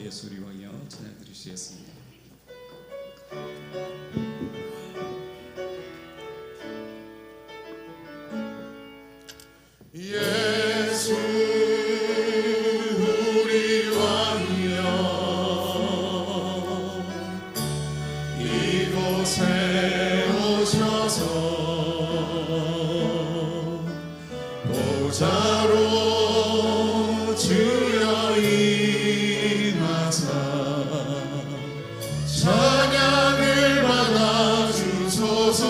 예수 우리왕이여 찬양 드리시겠습니다. 예수 우리 왕이여 이곳에 오셔서 보좌로 주여 임하사 찬양을 받아주소서.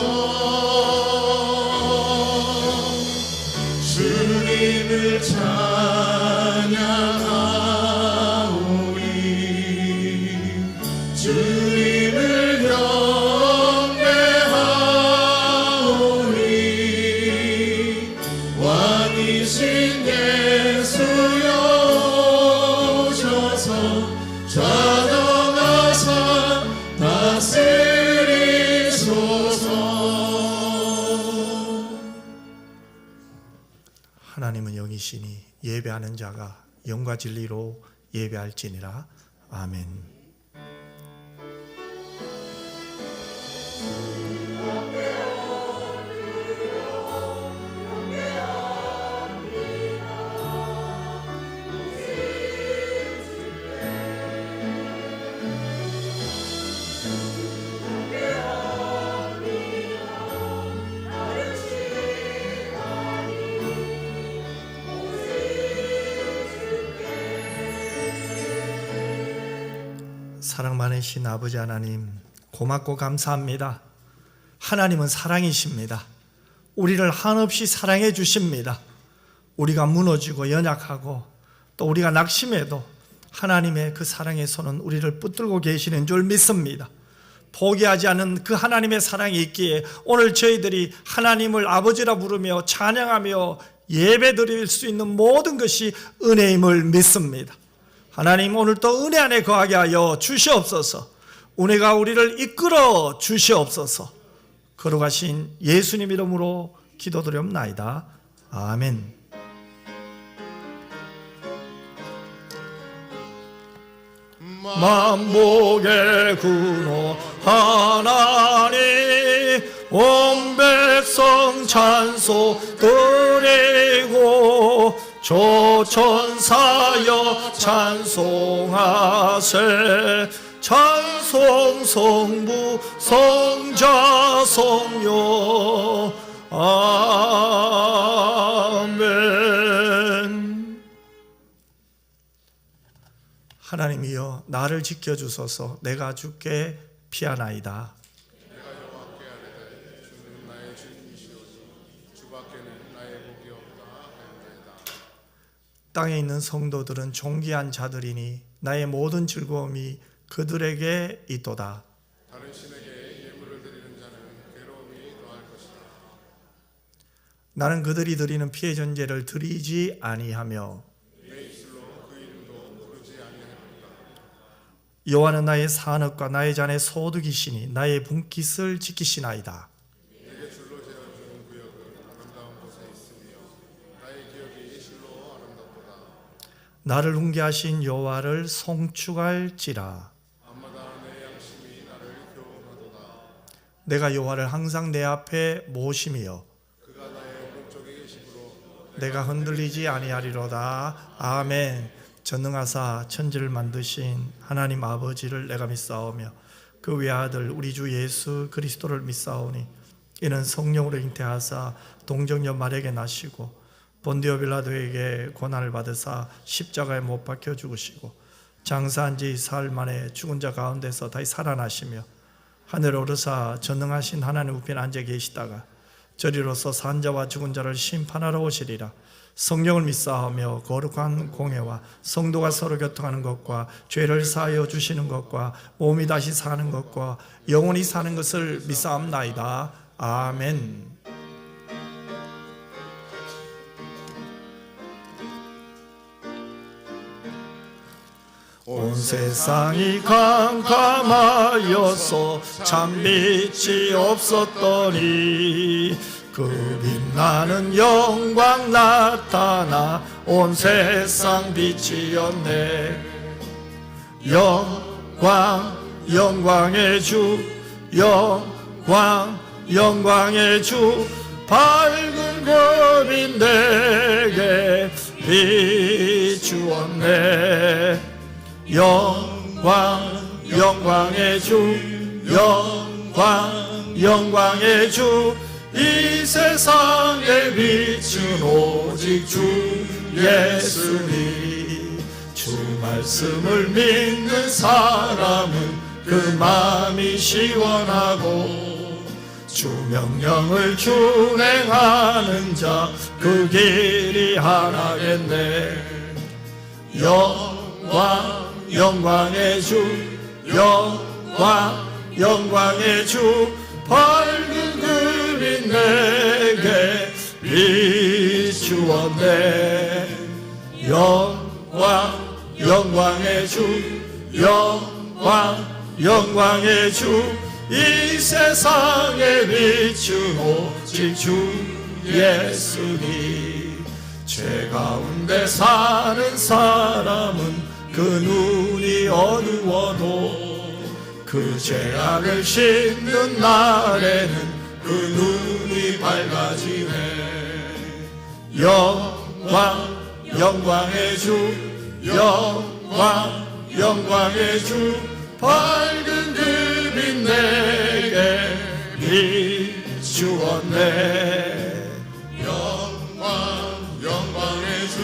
주님을 찬양하오니 주님을 경배하오니 왕이신 예수여 오셔서 좌정하사 다스리소서. 하나님은 영이시니 예배하는 자가 영과 진리로 예배할지니라. 아멘. 사랑 많으신 아버지 하나님, 고맙고 감사합니다. 하나님은 사랑이십니다. 우리를 한없이 사랑해 주십니다. 우리가 무너지고 연약하고 또 우리가 낙심해도 하나님의 그 사랑의 손은 우리를 붙들고 계시는 줄 믿습니다. 포기하지 않는 그 하나님의 사랑이 있기에 오늘 저희들이 하나님을 아버지라 부르며 찬양하며 예배 드릴 수 있는 모든 것이 은혜임을 믿습니다. 하나님, 오늘도 은혜 안에 거하게 하여 주시옵소서. 은혜가 우리를 이끌어 주시옵소서. 걸어가신 예수님 이름으로 기도드리옵나이다. 아멘. 만복의 근원 하나님, 온 백성 찬송 드리고 조천사여 찬송하세. 찬송 성부 성자 성령. 아멘. 하나님이여, 나를 지켜주소서. 내가 주께 피하나이다. 땅에 있는 성도들은 존귀한 자들이니 나의 모든 즐거움이 그들에게 있도다. 다른 신에게 예물을 드리는 자는 괴로움이 더할 것이다. 나는 그들이 드리는 피의 전제를 드리지 아니하며 내 입술로 그 이름도 부르지 아니하리로다. 여호와는 나의 산업과 나의 잔의 소득이시니 나의 분깃을 지키시나이다. 내게 줄로 재어준 구역은 아름다운 곳에 있으며 나의 기억이 실로 아름답도다. 나를 훈계하신 여호와를 송축할지라. 밤마다 내 양심이 나를 교훈하도다. 내가 여호와를 항상 내 앞에 모심이여 그가 나의 오른쪽에 계심으로 내가 흔들리지 아니하리로다. 아멘. 전능하사 천지를 만드신 하나님 아버지를 내가 믿사오며 그 외아들 우리 주 예수 그리스도를 믿사오니 이는 성령으로 잉태하사 동정녀 마리아에게 나시고 본디오 빌라도에게 고난을 받으사 십자가에 못 박혀 죽으시고 장사한 지 사흘 만에 죽은 자 가운데서 다시 살아나시며 하늘에 오르사 전능하신 하나님 우편에 앉아 계시다가 저리로서 산 자와 죽은 자를 심판하러 오시리라. 성령을 믿사하며 거룩한 공회와 성도가 서로 교통하는 것과 죄를 사하여 주시는 것과 몸이 다시 사는 것과 영원히 사는 것을 믿사옵나이다. 아멘. 온 세상이 캄캄하여서 참 빛이 없었더니 그 빛나는 영광 나타나 온 세상 빛이었네. 영광 영광의 주 영광 영광의 주 밝은 별이 내게 비추었네. 영광 영광의 주 영광 영광의 주 이 세상에 빛은 오직 주 예수님. 주 말씀을 믿는 사람은 그 마음이 시원하고 주 명령을 준행하는 자 그 길이 하나겠네. 영광 영광의 주 영광 영광의 주 밝은 그림 내게 비추었네. 영광 영광의 주 영광 영광의 주 이 세상에 비춘 오직 주 예수님. 죄 가운데 사는 사람은 그 눈이 어두워도 그 죄악을 씻는 날에는 그 눈이 밝아지네. 영광 영광의 주 영광 영광의 주 밝은 그빛 내게 비추었네. 영광 영광의 주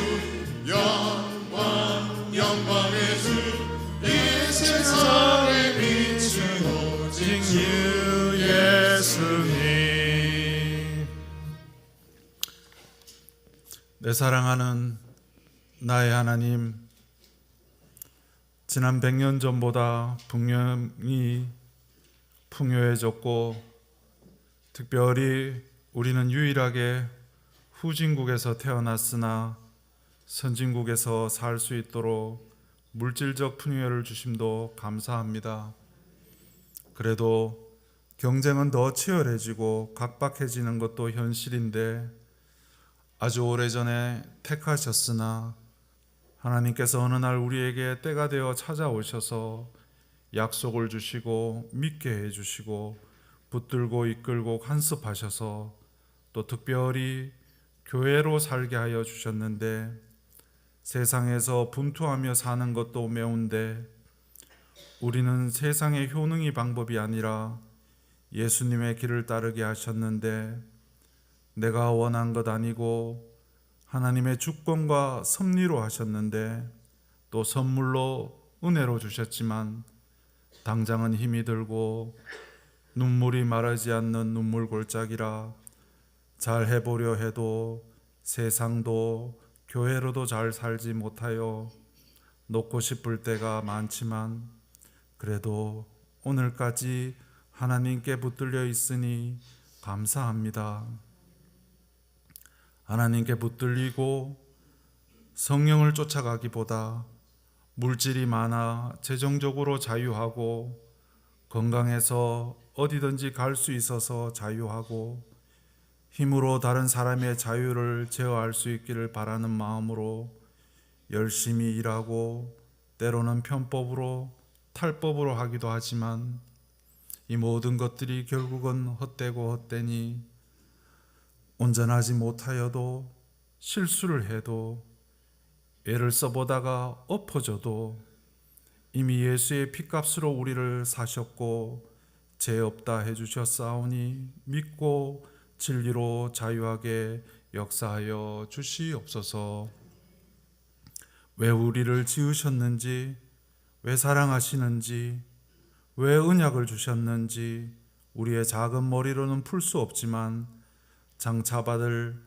영광 영광의 주 이 세상에 비춘 오직 주 예수님. 내 사랑하는 나의 하나님, 지난 100년 전보다 풍년이 풍요해졌고 특별히 우리는 유일하게 후진국에서 태어났으나 선진국에서 살 수 있도록 물질적 풍요를 주심도 감사합니다. 그래도 경쟁은 더 치열해지고 각박해지는 것도 현실인데 아주 오래전에 택하셨으나 하나님께서 어느 날 우리에게 때가 되어 찾아오셔서 약속을 주시고 믿게 해주시고 붙들고 이끌고 간섭하셔서 또 특별히 교회로 살게 하여 주셨는데 세상에서 분투하며 사는 것도 매운데 우리는 세상의 효능이 방법이 아니라 예수님의 길을 따르게 하셨는데 내가 원한 것 아니고 하나님의 주권과 섭리로 하셨는데 또 선물로 은혜로 주셨지만 당장은 힘이 들고 눈물이 마르지 않는 눈물 골짜기라 잘 해보려 해도 세상도 교회로도 잘 살지 못하여 놓고 싶을 때가 많지만 그래도 오늘까지 하나님께 붙들려 있으니 감사합니다. 하나님께 붙들리고 성령을 쫓아가기보다 물질이 많아 재정적으로 자유하고 건강해서 어디든지 갈 수 있어서 자유하고 힘으로 다른 사람의 자유를 제어할 수 있기를 바라는 마음으로 열심히 일하고 때로는 편법으로 탈법으로 하기도 하지만 이 모든 것들이 결국은 헛되고 헛되니 온전하지 못하여도 실수를 해도 애를 써보다가 엎어져도 이미 예수의 피값으로 우리를 사셨고 죄 없다 해주셨사오니 믿고 진리로 자유하게 역사하여 주시옵소서. 왜 우리를 지으셨는지, 왜 사랑하시는지, 왜 언약을 주셨는지 우리의 작은 머리로는 풀 수 없지만 장차 받을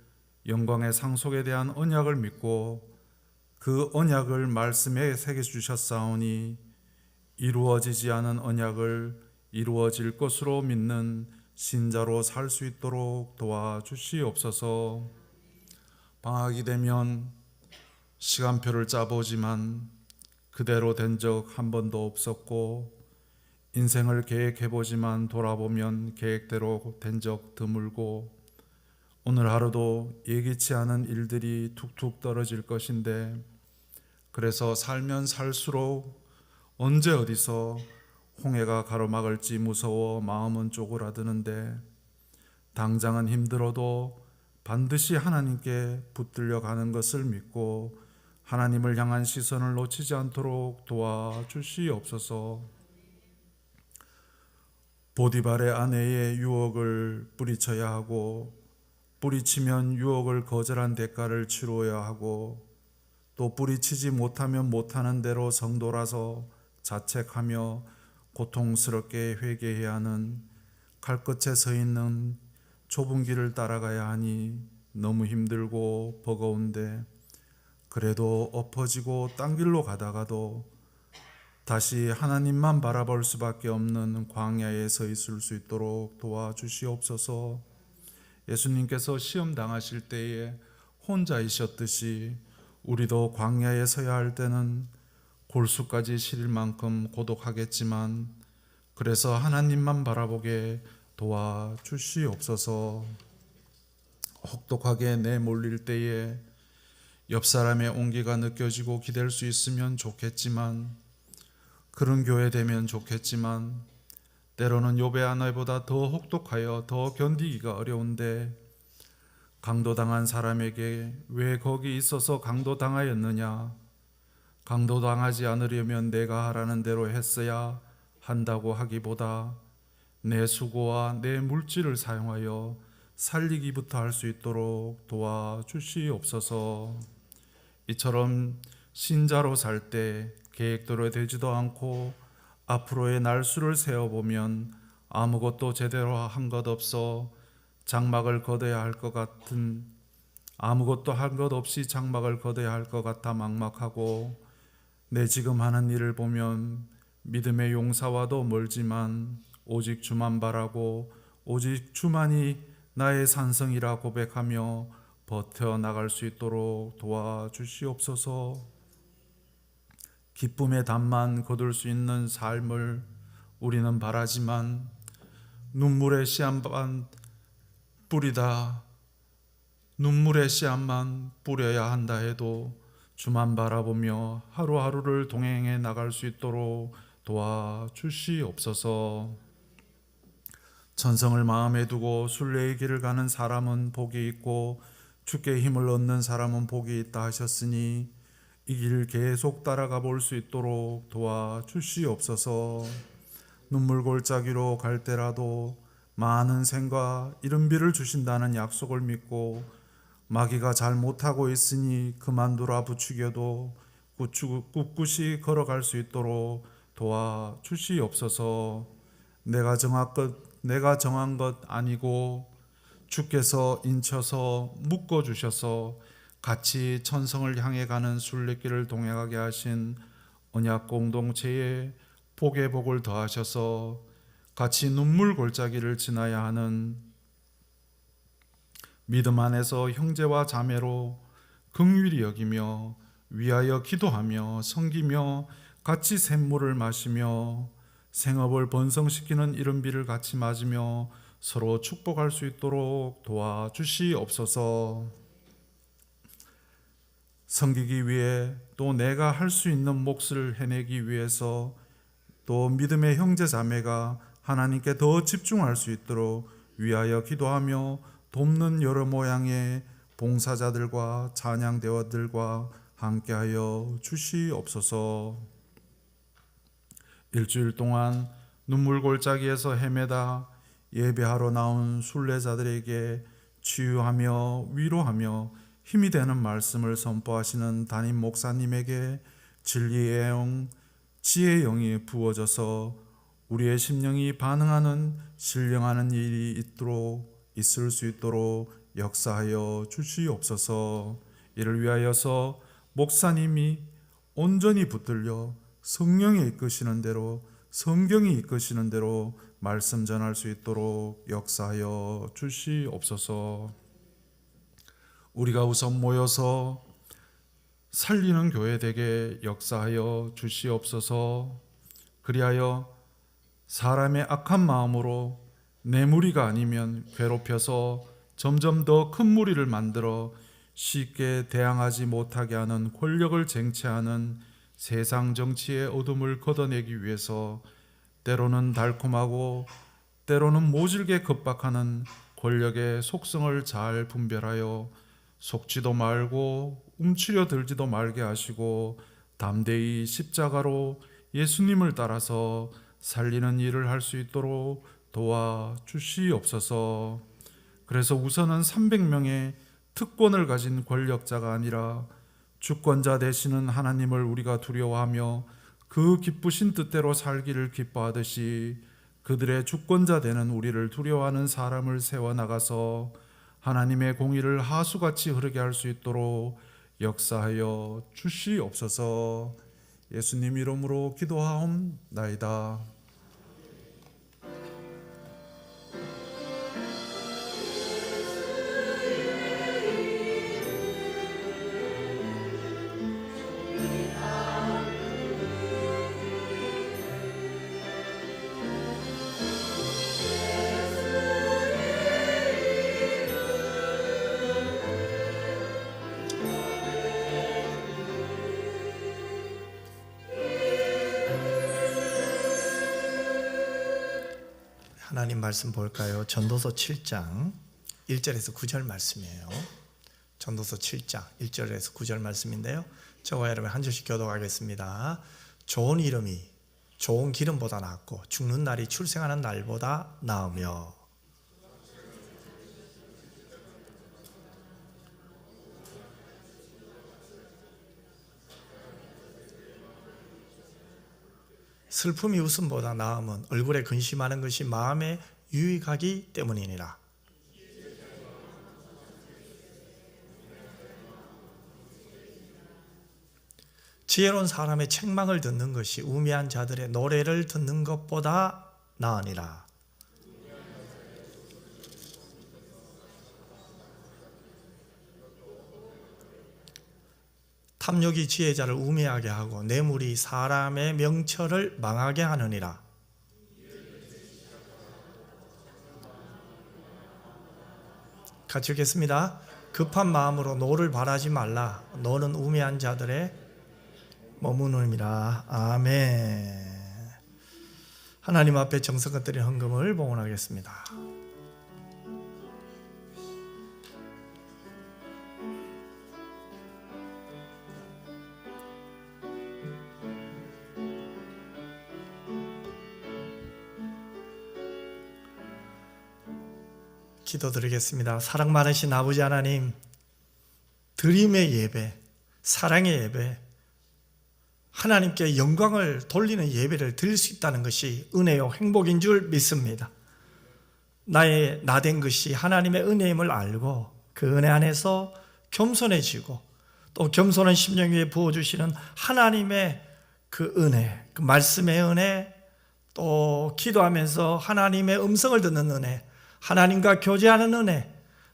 영광의 상속에 대한 언약을 믿고 그 언약을 말씀에 새겨주셨사오니 이루어지지 않은 언약을 이루어질 것으로 믿는 신자로 살 수 있도록 도와주시옵소서. 방학이 되면 시간표를 짜보지만 그대로 된 적 한 번도 없었고 인생을 계획해보지만 돌아보면 계획대로 된 적 드물고 오늘 하루도 예기치 않은 일들이 툭툭 떨어질 것인데 그래서 살면 살수록 언제 어디서 홍해가 가로막을지 무서워 마음은 쪼그라드는데 당장은 힘들어도 반드시 하나님께 붙들려 가는 것을 믿고 하나님을 향한 시선을 놓치지 않도록 도와주시옵소서. 보디발의 아내의 유혹을 뿌리쳐야 하고 뿌리치면 유혹을 거절한 대가를 치루어야 하고 또 뿌리치지 못하면 못하는 대로 성도라서 자책하며 고통스럽게 회개해야 하는 칼끝에 서 있는 좁은 길을 따라가야 하니 너무 힘들고 버거운데 그래도 엎어지고 딴 길로 가다가도 다시 하나님만 바라볼 수밖에 없는 광야에 서 있을 수 있도록 도와주시옵소서. 예수님께서 시험 당하실 때에 혼자이셨듯이 우리도 광야에 서야 할 때는 골수까지 시릴 만큼 고독하겠지만 그래서 하나님만 바라보게 도와주시옵소서. 혹독하게 내몰릴 때에 옆 사람의 온기가 느껴지고 기댈 수 있으면 좋겠지만 그런 교회 되면 좋겠지만 때로는 욥의 아내보다 더 혹독하여 더 견디기가 어려운데 강도당한 사람에게 왜 거기 있어서 강도당하였느냐? 강도당하지 않으려면 내가 하라는 대로 했어야 한다고 하기보다 내 수고와 내 물질을 사용하여 살리기부터 할 수 있도록 도와주시옵소서. 이처럼 신자로 살 때 계획대로 되지도 않고 앞으로의 날수를 세어보면 아무것도 제대로 한 것 없어 장막을 걷어야 할 것 같은 아무것도 한 것 없이 장막을 걷어야 할 것 같아 막막하고 내 지금 하는 일을 보면 믿음의 용사와도 멀지만 오직 주만 바라고 오직 주만이 나의 산성이라 고백하며 버텨나갈 수 있도록 도와주시옵소서. 기쁨의 담만 거둘 수 있는 삶을 우리는 바라지만 눈물의 씨앗만 뿌리다 눈물의 씨앗만 뿌려야 한다 해도 주만 바라보며 하루하루를 동행해 나갈 수 있도록 도와주시옵소서. 천성을 마음에 두고 순례의 길을 가는 사람은 복이 있고 주께 힘을 얻는 사람은 복이 있다 하셨으니 이 길을 계속 따라가 볼 수 있도록 도와주시옵소서. 눈물 골짜기로 갈 때라도 많은 생과 이른 비를 주신다는 약속을 믿고 마귀가 잘 못하고 있으니 그만두라 부추겨도 꿋꿋이 걸어갈 수 있도록 도와주시옵소서. 내가 정한 것 아니고 주께서 인쳐서 묶어주셔서 같이 천성을 향해 가는 순례길을 동행하게 하신 언약 공동체에 복의 복을 더하셔서 같이 눈물 골짜기를 지나야 하는 믿음 안에서 형제와 자매로 긍휼히 여기며 위하여 기도하며 섬기며 같이 샘물을 마시며 생업을 번성시키는 이른 비를 같이 맞으며 서로 축복할 수 있도록 도와주시옵소서. 섬기기 위해 또 내가 할 수 있는 몫을 해내기 위해서 또 믿음의 형제 자매가 하나님께 더 집중할 수 있도록 위하여 기도하며 돕는 여러 모양의 봉사자들과 찬양대원들과 함께하여 주시옵소서. 일주일 동안 눈물 골짜기에서 헤매다 예배하러 나온 순례자들에게 치유하며 위로하며 힘이 되는 말씀을 선포하시는 담임 목사님에게 진리의 영, 지혜의 영이 부어져서 우리의 심령이 반응하는 신령하는 일이 있을 수 있도록 역사하여 주시옵소서. 이를 위하여서 목사님이 온전히 붙들려 성령이 이끄시는 대로 성경이 이끄시는 대로 말씀 전할 수 있도록 역사하여 주시옵소서. 우리가 우선 모여서 살리는 교회 되게 역사하여 주시옵소서. 그리하여 사람의 악한 마음으로 내 무리가 아니면 괴롭혀서 점점 더 큰 무리를 만들어 쉽게 대항하지 못하게 하는 권력을 쟁취하는 세상 정치의 어둠을 걷어내기 위해서 때로는 달콤하고 때로는 모질게 겁박하는 권력의 속성을 잘 분별하여 속지도 말고 움츠려 들지도 말게 하시고 담대히 십자가로 예수님을 따라서 살리는 일을 할 수 있도록 도와주시옵소서. 그래서 우선은 300명의 특권을 가진 권력자가 아니라 주권자 되시는 하나님을 우리가 두려워하며 그 기쁘신 뜻대로 살기를 기뻐하듯이 그들의 주권자 되는 우리를 두려워하는 사람을 세워나가서 하나님의 공의를 하수같이 흐르게 할 수 있도록 역사하여 주시옵소서. 예수님 이름으로 기도하옵나이다. 하나님 말씀 볼까요? 전도서 7장 1절에서 9절 말씀이에요. 전도서 7장 1절에서 9절 말씀인데요. 저와 여러분 한 절씩 교독하겠습니다. 좋은 이름이 좋은 기름보다 낫고 죽는 날이 출생하는 날보다 나으며 슬픔이 웃음보다 나음은 얼굴에 근심하는 것이 마음에 유익하기 때문이니라. 지혜로운 사람의 책망을 듣는 것이 우매한 자들의 노래를 듣는 것보다 나으니라. 탐욕이 지혜자를 우매하게 하고 뇌물이 사람의 명철을 망하게 하느니라. 같이 읽겠습니다. 급한 마음으로 노를 바라지 말라. 노는 우매한 자들의 머무름이라. 아멘. 하나님 앞에 정성껏 드린 헌금을 봉헌하겠습니다. 기도드리겠습니다. 사랑 많으신 아버지 하나님, 드림의 예배, 사랑의 예배, 하나님께 영광을 돌리는 예배를 드릴 수 있다는 것이 은혜요 행복인 줄 믿습니다. 나의 나된 것이 하나님의 은혜임을 알고 그 은혜 안에서 겸손해지고 또 겸손한 심령 위에 부어주시는 하나님의 그 은혜, 그 말씀의 은혜, 또 기도하면서 하나님의 음성을 듣는 은혜, 하나님과 교제하는 은혜,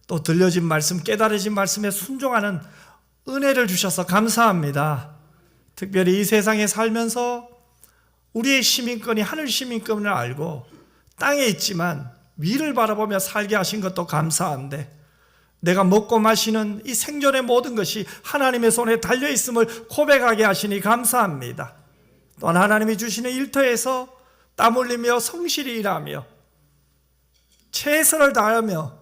또 들려진 말씀, 깨달아진 말씀에 순종하는 은혜를 주셔서 감사합니다. 특별히 이 세상에 살면서 우리의 시민권이 하늘 시민권을 알고 땅에 있지만 위를 바라보며 살게 하신 것도 감사한데, 내가 먹고 마시는 이 생존의 모든 것이 하나님의 손에 달려있음을 고백하게 하시니 감사합니다. 또한 하나님이 주시는 일터에서 땀 흘리며 성실히 일하며 최선을 다하며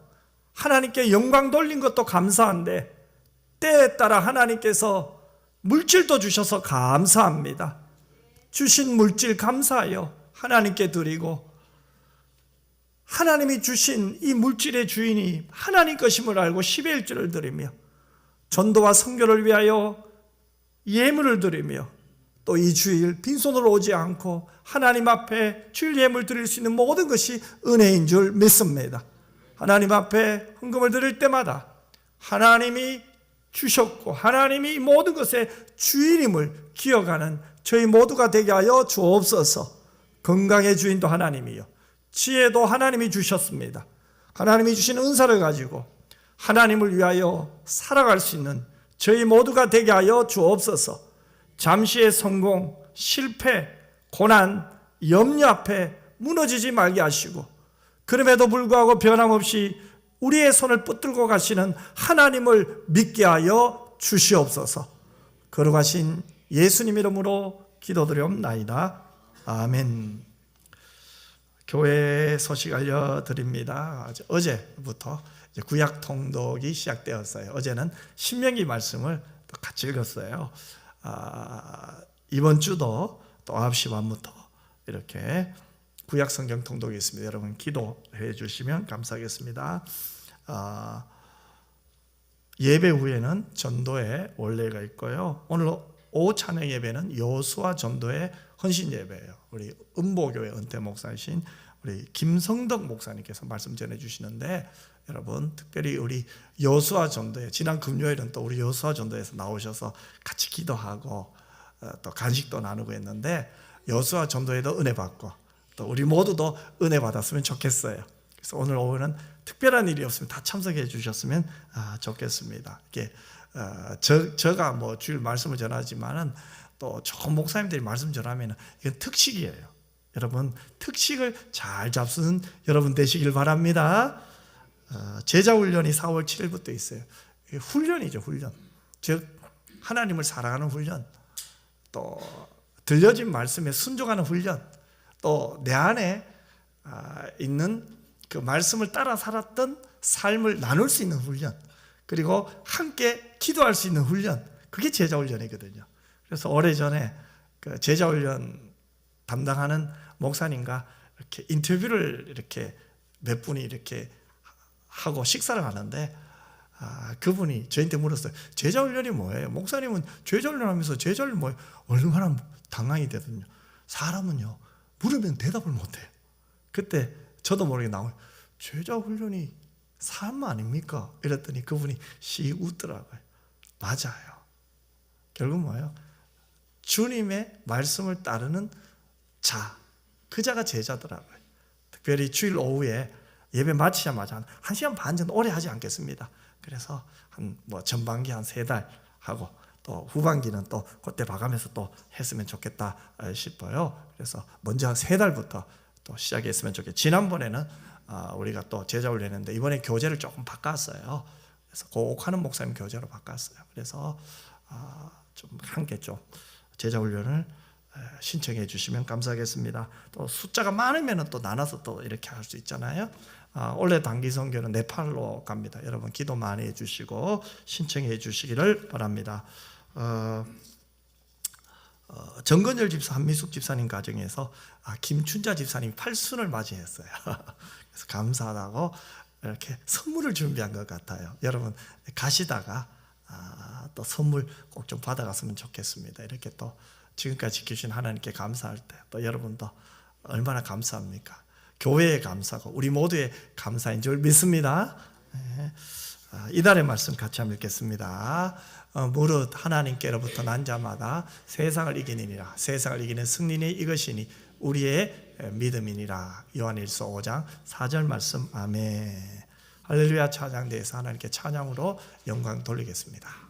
하나님께 영광 돌린 것도 감사한데, 때에 따라 하나님께서 물질도 주셔서 감사합니다. 주신 물질 감사하여 하나님께 드리고, 하나님이 주신 이 물질의 주인이 하나님 것임을 알고 10의 1조를 드리며 전도와 선교를 위하여 예물을 드리며, 또 이 주일 빈손으로 오지 않고 하나님 앞에 주일 예물 드릴 수 있는 모든 것이 은혜인 줄 믿습니다. 하나님 앞에 헌금을 드릴 때마다 하나님이 주셨고 하나님이 모든 것의 주인임을 기억하는 저희 모두가 되게 하여 주옵소서. 건강의 주인도 하나님이요, 지혜도 하나님이 주셨습니다. 하나님이 주신 은사를 가지고 하나님을 위하여 살아갈 수 있는 저희 모두가 되게 하여 주옵소서. 잠시의 성공, 실패, 고난, 염려 앞에 무너지지 말게 하시고, 그럼에도 불구하고 변함없이 우리의 손을 붙들고 가시는 하나님을 믿게 하여 주시옵소서. 걸어가신 예수님 이름으로 기도드리옵나이다. 아멘. 교회 소식 알려드립니다. 어제부터 구약 통독이 시작되었어요. 어제는 신명기 말씀을 또 같이 읽었어요. 이번 주도 또 9시 반부터 이렇게 구약 성경 통독이 있습니다. 여러분 기도해 주시면 감사하겠습니다. 예배 후에는 전도의 원례가 있고요. 오늘 오후 찬양 예배는 여호수아 전도의 헌신 예배예요. 우리 은보교회 은퇴 목사이신 우리 김성덕 목사님께서 말씀 전해 주시는데, 여러분 특별히 우리 여호수아 전도회, 지난 금요일은 또 우리 여호수아 전도에서 나오셔서 같이 기도하고 또 간식도 나누고 했는데, 여호수아 전도회도 은혜 받고 또 우리 모두도 은혜 받았으면 좋겠어요. 그래서 오늘 오후는 특별한 일이 없으면 다 참석해 주셨으면 좋겠습니다. 이게 제가 뭐 주일 말씀을 전하지만은 또 좋은 목사님들이 말씀 전하면 이건 특식이에요. 여러분 특식을 잘 잡수는 여러분 되시길 바랍니다. 제자훈련이 4월 7일부터 있어요. 이게 훈련이죠, 훈련. 즉 하나님을 사랑하는 훈련, 또 들려진 말씀에 순종하는 훈련, 또 내 안에 있는 그 말씀을 따라 살았던 삶을 나눌 수 있는 훈련, 그리고 함께 기도할 수 있는 훈련, 그게 제자훈련이거든요. 그래서 오래전에 그 제자훈련 담당하는 목사님과 이렇게 인터뷰를 이렇게 몇 분이 이렇게 하고 식사를 하는데, 그분이 저한테 물었어요. 제자훈련이 뭐예요? 목사님은 제자훈련 하면서 제자훈련 뭐예요? 얼마나 당황이 되거든요. 사람은요 물으면 대답을 못해요. 그때 저도 모르게 나와요. 제자훈련이 삶 아닙니까? 이랬더니 그분이 씩 웃더라고요. 맞아요. 결국 뭐예요? 주님의 말씀을 따르는 자, 그 자가 제자더라고요. 특별히 주일 오후에 예배 마치자마자 1시간 반 정도 오래 하지 않겠습니다. 그래서 전반기 한 3달 하고 또 후반기는 또 그때 봐가면서 또 했으면 좋겠다 싶어요. 그래서 먼저 한 3달부터 또 시작했으면 좋겠어요. 지난번에는 우리가 또 제자훈련 했는데 이번에 교재를 조금 바꿨어요. 그래서 꼭 하는 목사님 교재로 바꿨어요. 그래서 좀 함께 좀 제자훈련을 신청해 주시면 감사하겠습니다. 또 숫자가 많으면 또 나눠서 또 이렇게 할 수 있잖아요. 올해 단기 선교는 네팔로 갑니다. 여러분 기도 많이 해주시고 신청해 주시기를 바랍니다. 정건열 집사, 한미숙 집사님 가정에서 김춘자 집사님이 8순을 맞이했어요. 그래서 감사하다고 이렇게 선물을 준비한 것 같아요. 여러분 가시다가 또 선물 꼭 좀 받아갔으면 좋겠습니다. 이렇게 또 지금까지 지켜주신 하나님께 감사할 때 또 여러분도 얼마나 감사합니까? 교회에 감사하고 우리 모두의 감사인 줄 믿습니다. 이달의 말씀 같이 한번 읽겠습니다. 무릇 하나님께로부터 난 자마다 세상을 이기니라. 세상을 이기는 승리는 이것이니 우리의 믿음이니라. 요한일서 5장 4절 말씀. 아멘. 할렐루야. 찬양대에서 하나님께 찬양으로 영광 돌리겠습니다.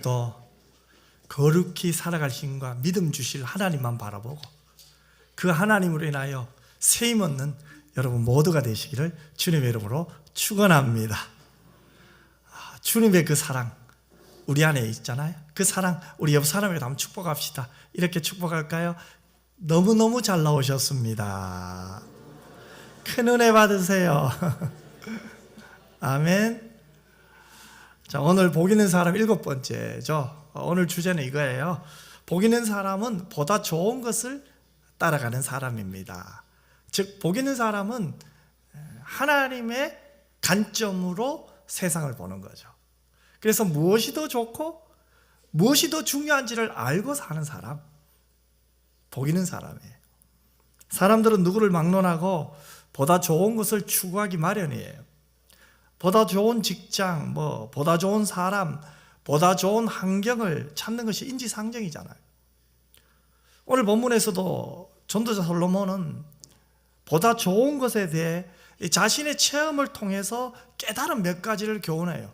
오늘도 거룩히 살아갈 힘과 믿음 주실 하나님만 바라보고 그 하나님으로 인하여 세임 얻는 여러분 모두가 되시기를 주님의 이름으로 축원합니다. 주님의 그 사랑 우리 안에 있잖아요. 그 사랑 우리 옆 사람에게 한번 축복합시다. 이렇게 축복할까요? 너무너무 잘 나오셨습니다. 큰 은혜 받으세요. 아멘. 자, 오늘 복 있는 사람 7번째죠. 오늘 주제는 이거예요. 복 있는 사람은 보다 좋은 것을 따라가는 사람입니다. 즉, 복 있는 사람은 하나님의 관점으로 세상을 보는 거죠. 그래서 무엇이 더 좋고 무엇이 더 중요한지를 알고 사는 사람, 복 있는 사람이에요. 사람들은 누구를 막론하고 보다 좋은 것을 추구하기 마련이에요. 보다 좋은 직장, 보다 좋은 사람, 보다 좋은 환경을 찾는 것이 인지상정이잖아요. 오늘 본문에서도 전도자 솔로몬은 보다 좋은 것에 대해 자신의 체험을 통해서 깨달은 몇 가지를 교훈해요.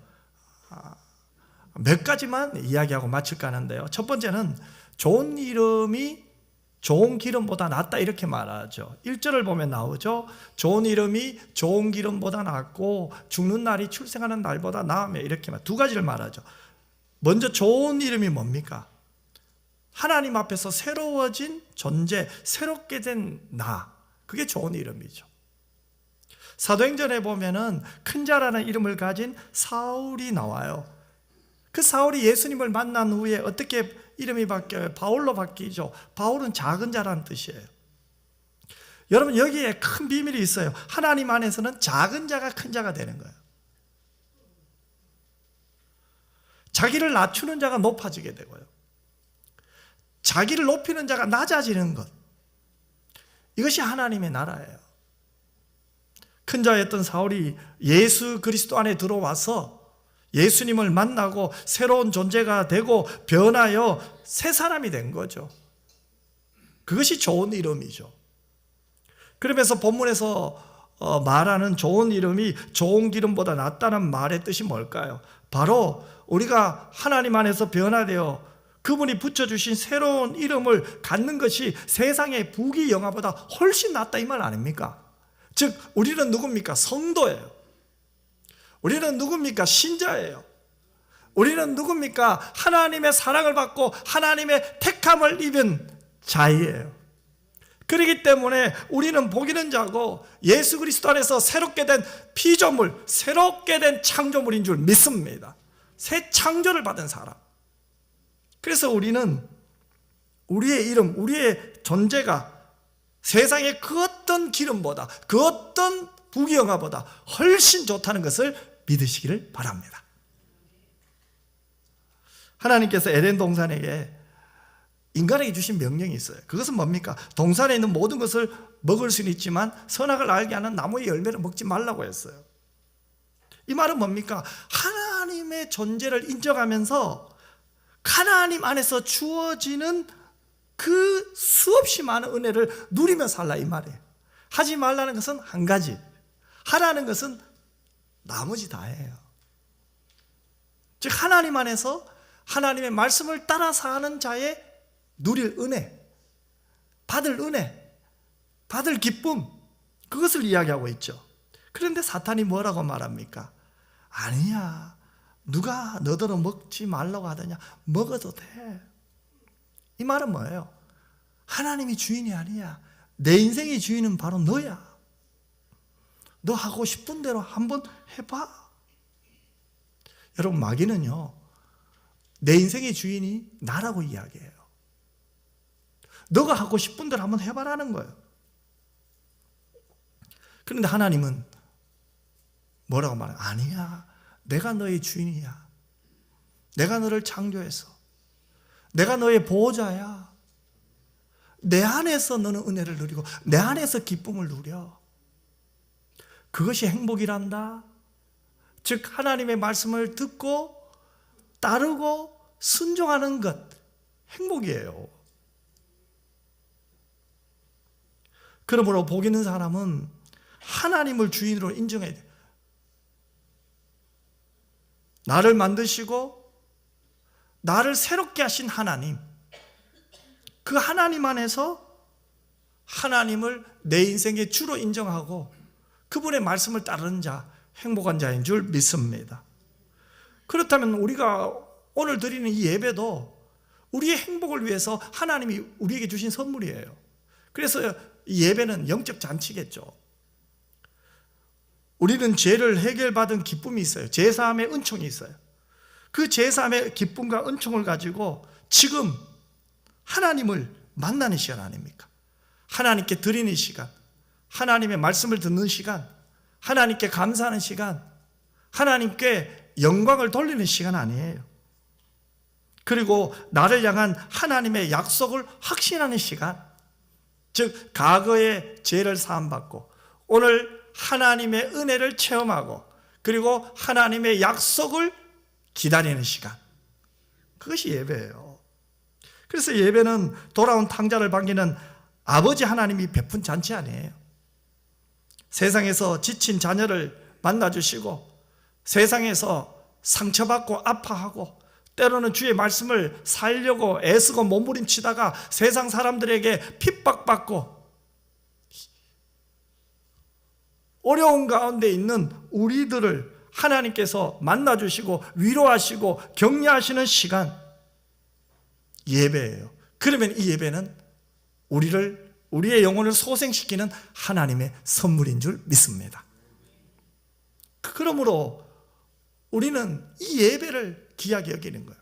몇 가지만 이야기하고 마칠까 하는데요. 첫 번째는 좋은 이름이 좋은 기름보다 낫다 이렇게 말하죠. 1절을 보면 나오죠. 좋은 이름이 좋은 기름보다 낫고 죽는 날이 출생하는 날보다 나으며 이렇게 두 가지를 말하죠. 먼저 좋은 이름이 뭡니까? 하나님 앞에서 새로워진 존재, 새롭게 된 나, 그게 좋은 이름이죠. 사도행전에 보면은 큰 자라는 이름을 가진 사울이 나와요. 그 사울이 예수님을 만난 후에 어떻게 이름이 바뀌어요? 바울로 바뀌죠. 바울은 작은 자라는 뜻이에요. 여러분, 여기에 큰 비밀이 있어요. 하나님 안에서는 작은 자가 큰 자가 되는 거예요. 자기를 낮추는 자가 높아지게 되고요. 자기를 높이는 자가 낮아지는 것. 이것이 하나님의 나라예요. 큰 자였던 사울이 예수 그리스도 안에 들어와서 예수님을 만나고 새로운 존재가 되고 변하여 새 사람이 된 거죠. 그것이 좋은 이름이죠. 그러면서 본문에서 말하는 좋은 이름이 좋은 기름보다 낫다는 말의 뜻이 뭘까요? 바로 우리가 하나님 안에서 변화되어 그분이 붙여주신 새로운 이름을 갖는 것이 세상의 부귀영화보다 훨씬 낫다 이 말 아닙니까? 즉 우리는 누굽니까? 성도예요. 우리는 누굽니까? 신자예요. 우리는 누굽니까? 하나님의 사랑을 받고 하나님의 택함을 입은 자예요. 그렇기 때문에 우리는 복 있는 자고 예수 그리스도 안에서 새롭게 된 피조물, 새롭게 된 창조물인 줄 믿습니다. 새 창조를 받은 사람. 그래서 우리는 우리의 이름, 우리의 존재가 세상의 그 어떤 기름보다, 그 어떤 부귀영화보다 훨씬 좋다는 것을 믿으시기를 바랍니다. 하나님께서 에덴 동산에게 인간에게 주신 명령이 있어요. 그것은 뭡니까? 동산에 있는 모든 것을 먹을 수는 있지만 선악을 알게 하는 나무의 열매를 먹지 말라고 했어요. 이 말은 뭡니까? 하나님의 존재를 인정하면서 하나님 안에서 주어지는 그 수없이 많은 은혜를 누리며 살라 이 말이에요. 하지 말라는 것은 한 가지, 하라는 것은 나머지 다예요. 즉 하나님 안에서 하나님의 말씀을 따라 사는 자의 누릴 은혜, 받을 은혜, 받을 기쁨, 그것을 이야기하고 있죠. 그런데 사탄이 뭐라고 말합니까? 아니야, 누가 너더러 먹지 말라고 하더냐? 먹어도 돼. 이 말은 뭐예요? 하나님이 주인이 아니야. 내 인생의 주인은 바로 너야. 너 하고 싶은 대로 한번 해봐. 여러분, 마귀는요, 내 인생의 주인이 나라고 이야기해요. 너가 하고 싶은 대로 한번 해봐라는 거예요. 그런데 하나님은 뭐라고 말해요? 아니야, 내가 너의 주인이야. 내가 너를 창조해서 내가 너의 보호자야. 내 안에서 너는 은혜를 누리고 내 안에서 기쁨을 누려. 그것이 행복이란다. 즉 하나님의 말씀을 듣고 따르고 순종하는 것, 행복이에요. 그러므로 복 있는 사람은 하나님을 주인으로 인정해야 돼요. 나를 만드시고 나를 새롭게 하신 하나님, 그 하나님 안에서 하나님을 내 인생의 주로 인정하고 그분의 말씀을 따르는 자, 행복한 자인 줄 믿습니다. 그렇다면 우리가 오늘 드리는 이 예배도 우리의 행복을 위해서 하나님이 우리에게 주신 선물이에요. 그래서 이 예배는 영적 잔치겠죠. 우리는 죄를 해결받은 기쁨이 있어요. 제사함의 은총이 있어요. 그 제사함의 기쁨과 은총을 가지고 지금 하나님을 만나는 시간 아닙니까? 하나님께 드리는 시간, 하나님의 말씀을 듣는 시간, 하나님께 감사하는 시간, 하나님께 영광을 돌리는 시간 아니에요. 그리고 나를 향한 하나님의 약속을 확신하는 시간, 즉 과거의 죄를 사함받고 오늘 하나님의 은혜를 체험하고 그리고 하나님의 약속을 기다리는 시간, 그것이 예배예요. 그래서 예배는 돌아온 탕자를 반기는 아버지 하나님이 베푼 잔치 아니에요. 세상에서 지친 자녀를 만나주시고 세상에서 상처받고 아파하고 때로는 주의 말씀을 살려고 애쓰고 몸부림치다가 세상 사람들에게 핍박받고 어려운 가운데 있는 우리들을 하나님께서 만나주시고 위로하시고 격려하시는 시간, 예배예요. 그러면 이 예배는 우리의 영혼을 소생시키는 하나님의 선물인 줄 믿습니다. 그러므로 우리는 이 예배를 귀하게 여기는 거예요.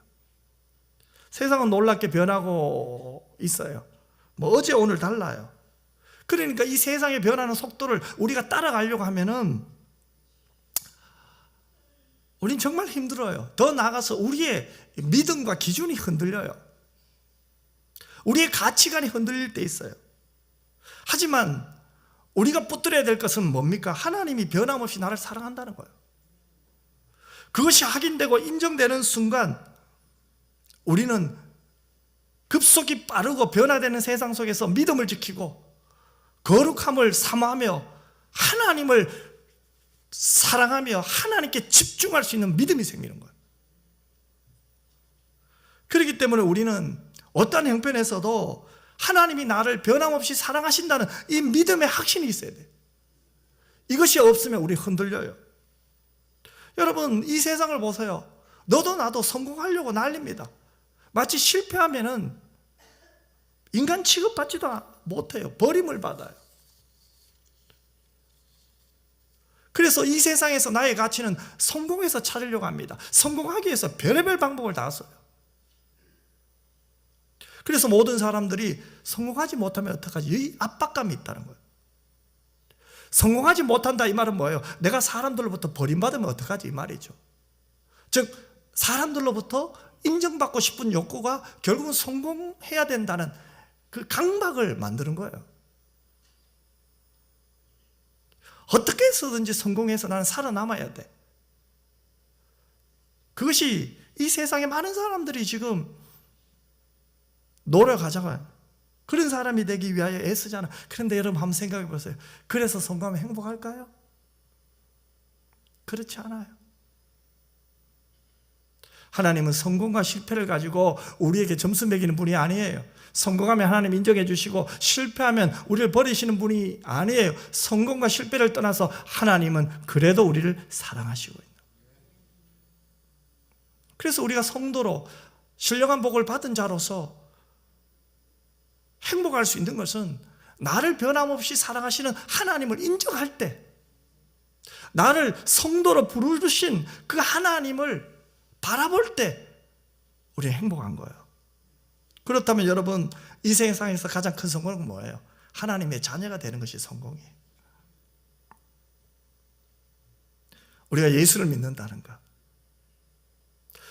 세상은 놀랍게 변하고 있어요. 어제 오늘 달라요. 그러니까 이 세상의 변하는 속도를 우리가 따라가려고 하면은 우린 정말 힘들어요. 더 나아가서 우리의 믿음과 기준이 흔들려요. 우리의 가치관이 흔들릴 때 있어요. 하지만 우리가 붙들어야 될 것은 뭡니까? 하나님이 변함없이 나를 사랑한다는 거예요. 그것이 확인되고 인정되는 순간 우리는 급속히 빠르고 변화되는 세상 속에서 믿음을 지키고 거룩함을 사모하며 하나님을 사랑하며 하나님께 집중할 수 있는 믿음이 생기는 거예요. 그렇기 때문에 우리는 어떠한 형편에서도 하나님이 나를 변함없이 사랑하신다는 이 믿음의 확신이 있어야 돼요. 이것이 없으면 우리 흔들려요. 여러분, 이 세상을 보세요. 너도 나도 성공하려고 난립니다. 마치 실패하면은 인간 취급받지도 못해요. 버림을 받아요. 그래서 이 세상에서 나의 가치는 성공해서 찾으려고 합니다. 성공하기 위해서 별의별 방법을 다 써요. 그래서 모든 사람들이 성공하지 못하면 어떡하지? 이 압박감이 있다는 거예요. 성공하지 못한다 이 말은 뭐예요? 내가 사람들로부터 버림받으면 어떡하지? 이 말이죠. 즉 사람들로부터 인정받고 싶은 욕구가 결국은 성공해야 된다는 그 강박을 만드는 거예요. 어떻게 해서든지 성공해서 나는 살아남아야 돼. 그것이 이 세상에 많은 사람들이 지금 노력하잖아요. 그런 사람이 되기 위하여 애쓰잖아요. 그런데 여러분 한번 생각해 보세요. 그래서 성공하면 행복할까요? 그렇지 않아요. 하나님은 성공과 실패를 가지고 우리에게 점수 매기는 분이 아니에요. 성공하면 하나님 인정해 주시고 실패하면 우리를 버리시는 분이 아니에요. 성공과 실패를 떠나서 하나님은 그래도 우리를 사랑하시고 있는 거예요. 그래서 우리가 성도로 신령한 복을 받은 자로서 행복할 수 있는 것은 나를 변함없이 사랑하시는 하나님을 인정할 때, 나를 성도로 부르신 그 하나님을 바라볼 때 우리는 행복한 거예요. 그렇다면 여러분, 이 세상에서 가장 큰 성공은 뭐예요? 하나님의 자녀가 되는 것이 성공이에요. 우리가 예수를 믿는다는 것,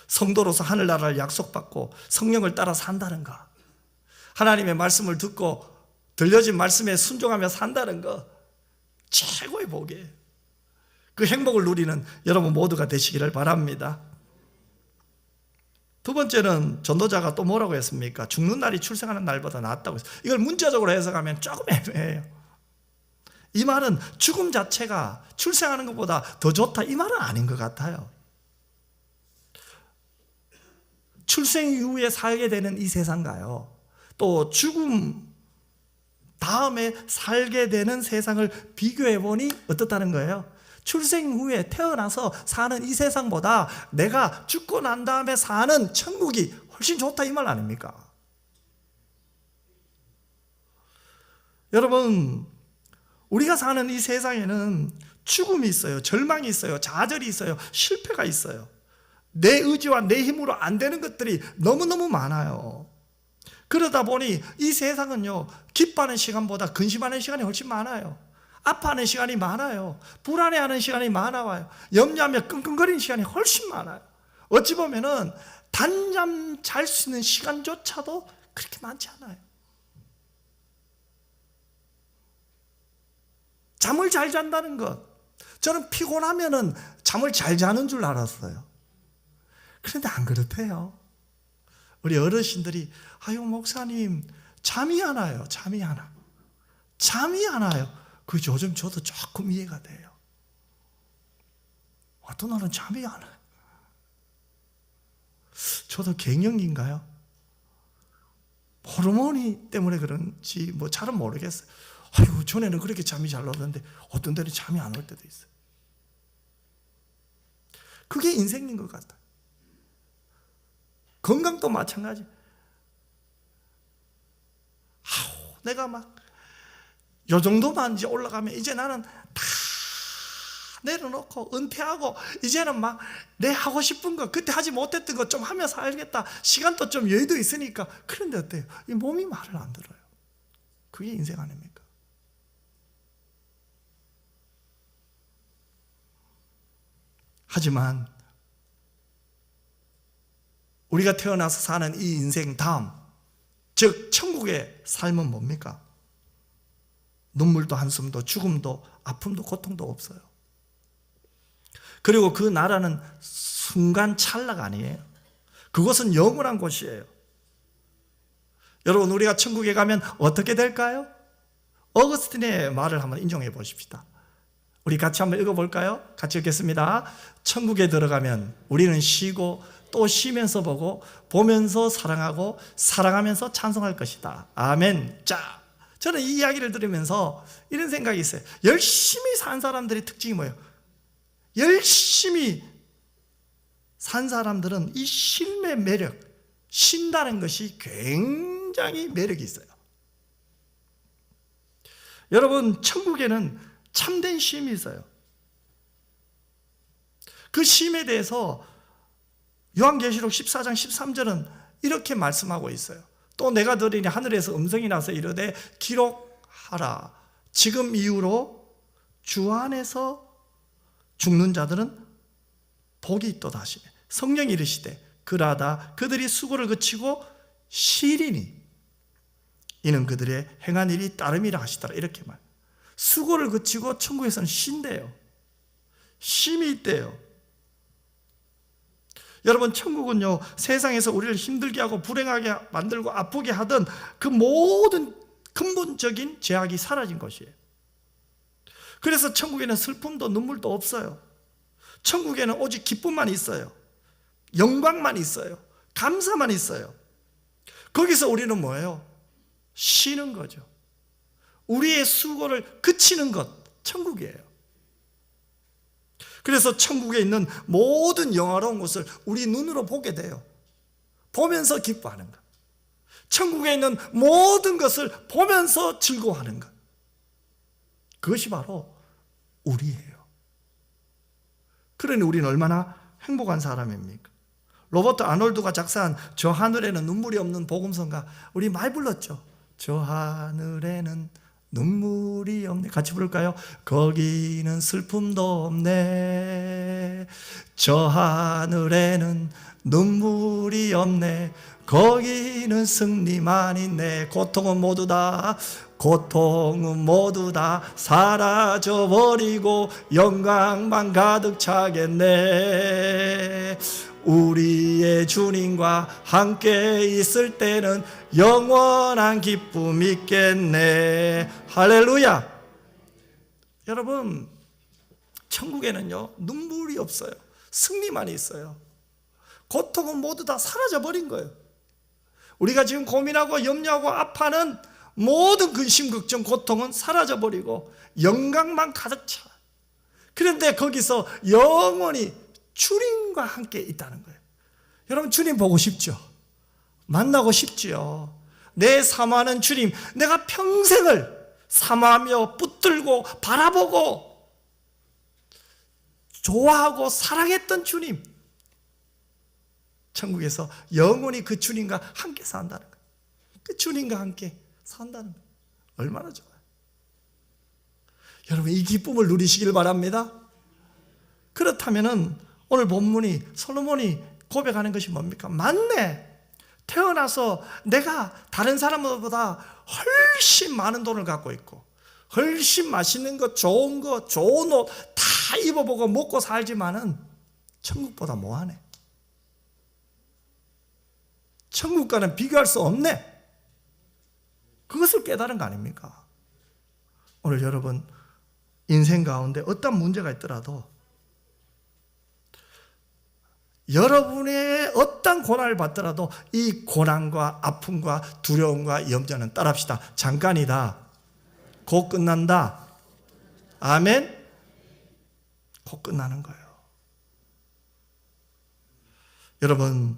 성도로서 하늘나라를 약속받고 성령을 따라 산다는 것, 하나님의 말씀을 듣고 들려진 말씀에 순종하며 산다는 것, 최고의 복이에요. 그 행복을 누리는 여러분 모두가 되시기를 바랍니다. 두 번째는 전도자가 또 뭐라고 했습니까? 죽는 날이 출생하는 날보다 낫다고 했어요. 이걸 문자적으로 해석하면 조금 애매해요. 이 말은 죽음 자체가 출생하는 것보다 더 좋다 이 말은 아닌 것 같아요. 출생 이후에 살게 되는 이 세상과요, 또 죽음 다음에 살게 되는 세상을 비교해 보니 어떻다는 거예요? 출생 후에 태어나서 사는 이 세상보다 내가 죽고 난 다음에 사는 천국이 훨씬 좋다, 이 말 아닙니까? 여러분, 우리가 사는 이 세상에는 죽음이 있어요, 절망이 있어요, 좌절이 있어요, 실패가 있어요. 내 의지와 내 힘으로 안 되는 것들이 너무너무 많아요. 그러다 보니 이 세상은요, 기뻐하는 시간보다 근심하는 시간이 훨씬 많아요. 아파하는 시간이 많아요. 불안해하는 시간이 많아요. 염려하며 끙끙거리는 시간이 훨씬 많아요. 어찌 보면은 단잠 잘 수 있는 시간조차도 그렇게 많지 않아요. 잠을 잘 잔다는 것, 저는 피곤하면은 잠을 잘 자는 줄 알았어요. 그런데 안 그렇대요. 우리 어르신들이 아유 목사님 잠이 안 와요. 잠이 안 와. 잠이 안 와요. 그 요즘 저도 조금 이해가 돼요. 어떤 날은 잠이 안 와요. 저도 갱년기인가요? 호르몬이 때문에 그런지 뭐 잘은 모르겠어요. 아유 전에는 그렇게 잠이 잘 오던데 어떤 때는 잠이 안 올 때도 있어요. 그게 인생인 것 같아요. 건강도 마찬가지. 아우, 내가 막 요 정도만 이제 올라가면 이제 나는 다 내려놓고 은퇴하고 이제는 막 내 하고 싶은 거, 그때 하지 못했던 거 좀 하며 살겠다. 시간도 좀 여유도 있으니까. 그런데 어때요? 이 몸이 말을 안 들어요. 그게 인생 아닙니까? 하지만 우리가 태어나서 사는 이 인생 다음, 즉 천국의 삶은 뭡니까? 눈물도 한숨도 죽음도 아픔도 고통도 없어요. 그리고 그 나라는 순간 찰나가 아니에요. 그것은 영원한 곳이에요. 여러분, 우리가 천국에 가면 어떻게 될까요? 어거스틴의 말을 한번 인용해 보십시다. 우리 같이 한번 읽어볼까요? 같이 읽겠습니다. 천국에 들어가면 우리는 쉬고 또 쉬면서 보고 보면서 사랑하고 사랑하면서 찬송할 것이다. 아멘. 자, 저는 이 이야기를 들으면서 이런 생각이 있어요. 열심히 산 사람들의 특징이 뭐예요? 열심히 산 사람들은 이 쉼의 매력, 쉰다는 것이 굉장히 매력이 있어요. 여러분, 천국에는 참된 쉼이 있어요. 그 쉼에 대해서 요한계시록 14장 13절은 이렇게 말씀하고 있어요. 또 내가 들으니 하늘에서 음성이 나서 이르되 기록하라. 지금 이후로 주 안에서 죽는 자들은 복이 있도다 하시네. 성령이 이르시되 그러하다 그들이 수고를 그치고 쉬리니 이는 그들의 행한 일이 따름이라 하시더라. 이렇게 말. 수고를 그치고 천국에서는 쉰대요. 쉼이 있대요. 여러분, 천국은요, 세상에서 우리를 힘들게 하고 불행하게 만들고 아프게 하던 그 모든 근본적인 죄악이 사라진 것이에요. 그래서 천국에는 슬픔도 눈물도 없어요. 천국에는 오직 기쁨만 있어요. 영광만 있어요. 감사만 있어요. 거기서 우리는 뭐예요? 쉬는 거죠. 우리의 수고를 그치는 것, 천국이에요. 그래서 천국에 있는 모든 영화로운 것을 우리 눈으로 보게 돼요. 보면서 기뻐하는 것. 천국에 있는 모든 것을 보면서 즐거워하는 것. 그것이 바로 우리예요. 그러니 우리는 얼마나 행복한 사람입니까? 로버트 아놀드가 작사한 저 하늘에는 눈물이 없는 복음성가, 우리 많이 불렀죠. 저 하늘에는 눈물이 없네. 같이 부를까요? 거기는 슬픔도 없네. 저 하늘에는 눈물이 없네. 거기는 승리만 있네. 고통은 모두 다 사라져버리고 영광만 가득 차겠네. 우리의 주님과 함께 있을 때는 영원한 기쁨 있겠네. 할렐루야. 여러분, 천국에는요 눈물이 없어요. 승리만 있어요. 고통은 모두 다 사라져 버린 거예요. 우리가 지금 고민하고 염려하고 아파하는 모든 근심, 걱정, 고통은 사라져 버리고 영광만 가득 차. 그런데 거기서 영원히 주님과 함께 있다는 거예요. 여러분, 주님 보고 싶죠? 만나고 싶지요. 내 사모하는 주님, 내가 평생을 사모하며 붙들고 바라보고 좋아하고 사랑했던 주님, 천국에서 영원히 그 주님과 함께 산다는 거예요. 그 주님과 함께 산다는 거예요. 얼마나 좋아요. 여러분, 이 기쁨을 누리시길 바랍니다. 그렇다면은 오늘 본문이 솔로몬이 고백하는 것이 뭡니까? 맞네. 태어나서 내가 다른 사람보다 훨씬 많은 돈을 갖고 있고 훨씬 맛있는 것, 좋은 것, 좋은 옷 다 입어보고 먹고 살지만은 천국보다 뭐하네. 천국과는 비교할 수 없네. 그것을 깨달은 거 아닙니까? 오늘 여러분, 인생 가운데 어떤 문제가 있더라도 여러분의 어떤 고난을 받더라도 이 고난과 아픔과 두려움과 염려는 따라합시다. 잠깐이다. 곧 끝난다. 아멘. 곧 끝나는 거예요. 여러분,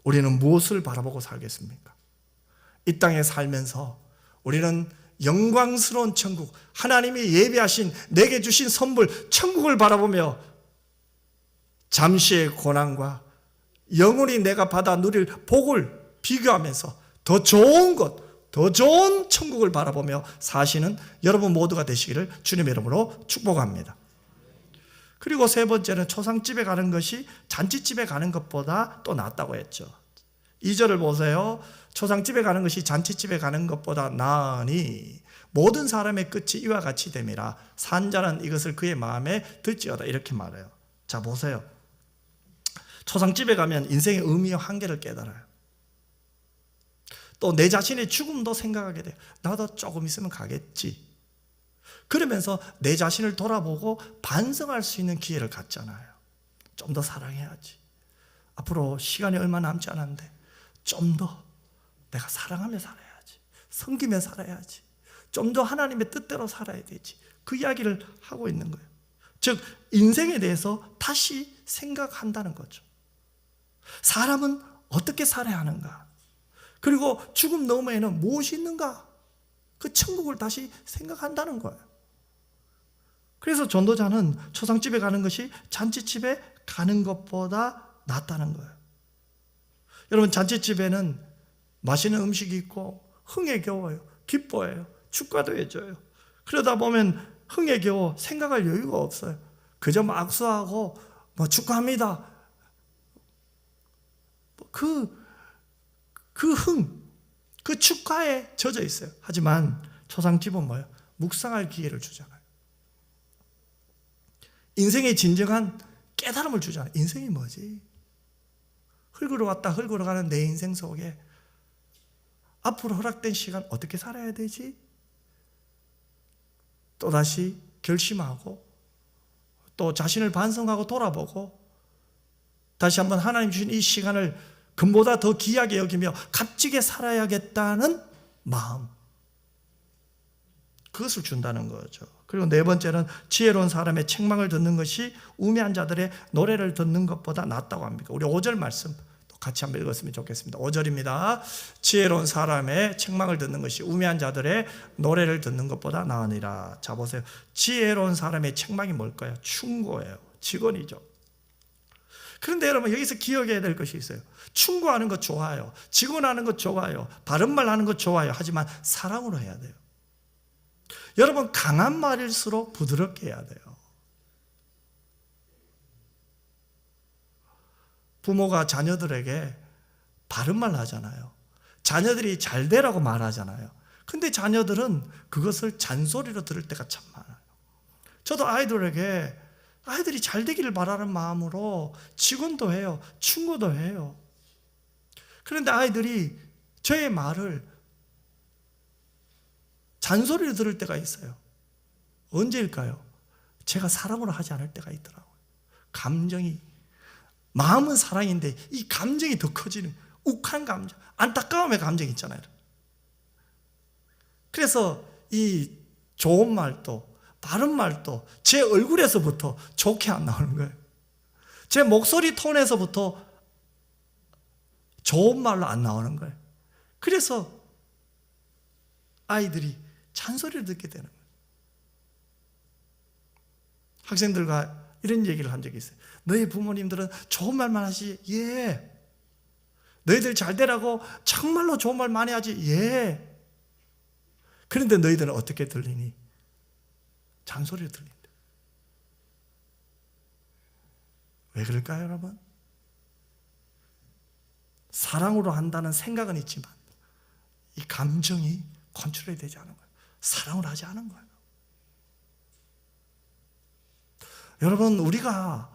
우리는 무엇을 바라보고 살겠습니까? 이 땅에 살면서 우리는 영광스러운 천국, 하나님이 예비하신 내게 주신 선물 천국을 바라보며 잠시의 고난과 영원히 내가 받아 누릴 복을 비교하면서 더 좋은 것, 더 좋은 천국을 바라보며 사시는 여러분 모두가 되시기를 주님의 이름으로 축복합니다. 그리고 세 번째는 초상집에 가는 것이 잔치집에 가는 것보다 또 낫다고 했죠. 2절을 보세요. 초상집에 가는 것이 잔치집에 가는 것보다 나으니 모든 사람의 끝이 이와 같이 됨이라. 산자는 이것을 그의 마음에 들지어다. 이렇게 말해요. 자, 보세요. 초상집에 가면 인생의 의미와 한계를 깨달아요. 또 내 자신의 죽음도 생각하게 돼요. 나도 조금 있으면 가겠지. 그러면서 내 자신을 돌아보고 반성할 수 있는 기회를 갖잖아요. 좀 더 사랑해야지. 앞으로 시간이 얼마 남지 않았는데 좀 더 내가 사랑하며 살아야지. 섬기며 살아야지. 좀 더 하나님의 뜻대로 살아야 되지. 그 이야기를 하고 있는 거예요. 즉, 인생에 대해서 다시 생각한다는 거죠. 사람은 어떻게 살아야 하는가? 그리고 죽음 너머에는 무엇이 있는가? 그 천국을 다시 생각한다는 거예요. 그래서 전도자는 초상집에 가는 것이 잔치집에 가는 것보다 낫다는 거예요. 여러분, 잔치집에는 맛있는 음식이 있고 흥에 겨워요. 기뻐해요. 축가도 해줘요. 그러다 보면 흥에 겨워 생각할 여유가 없어요. 그저 악수하고 축하합니다. 그 흥, 그 축가에 젖어 있어요. 하지만 초상집은 뭐예요? 묵상할 기회를 주잖아요. 인생의 진정한 깨달음을 주잖아요. 인생이 뭐지? 흙으로 왔다 흙으로 가는 내 인생 속에 앞으로 허락된 시간 어떻게 살아야 되지? 또다시 결심하고 또 자신을 반성하고 돌아보고 다시 한번 하나님 주신 이 시간을 금보다 더 귀하게 여기며 값지게 살아야겠다는 마음, 그것을 준다는 거죠. 그리고 네 번째는 지혜로운 사람의 책망을 듣는 것이 우매한 자들의 노래를 듣는 것보다 낫다고 합니다. 우리 5절 말씀 같이 한번 읽었으면 좋겠습니다. 5절입니다. 지혜로운 사람의 책망을 듣는 것이 우매한 자들의 노래를 듣는 것보다 나으니라. 자, 보세요. 지혜로운 사람의 책망이 뭘까요? 충고예요. 직언이죠. 그런데 여러분, 여기서 기억해야 될 것이 있어요. 충고하는 것 좋아요. 직언하는 것 좋아요. 바른말 하는 것 좋아요. 하지만 사랑으로 해야 돼요. 여러분, 강한 말일수록 부드럽게 해야 돼요. 부모가 자녀들에게 바른말 하잖아요. 자녀들이 잘 되라고 말하잖아요. 근데 자녀들은 그것을 잔소리로 들을 때가 참 많아요. 저도 아이들이 잘 되기를 바라는 마음으로 직언도 해요. 충고도 해요. 그런데 아이들이 저의 말을 잔소리로 들을 때가 있어요. 언제일까요? 제가 사랑으로 하지 않을 때가 있더라고요. 감정이 마음은 사랑인데 이 감정이 더 커지는, 욱한 감정, 안타까움의 감정이 있잖아요. 그래서 이 좋은 말도 바른 말도 제 얼굴에서부터 좋게 안 나오는 거예요. 제 목소리 톤에서부터 좋은 말로 안 나오는 거예요. 그래서 아이들이 잔소리를 듣게 되는 거예요. 학생들과 이런 얘기를 한 적이 있어요. 너희 부모님들은 좋은 말만 하지? 예. 너희들 잘 되라고 정말로 좋은 말 많이 하지? 예. 그런데 너희들은 어떻게 들리니? 잔소리를 들린다. 왜 그럴까요, 여러분? 사랑으로 한다는 생각은 있지만 이 감정이 컨트롤이 되지 않은 거예요. 사랑으로 하지 않은 거예요. 여러분, 우리가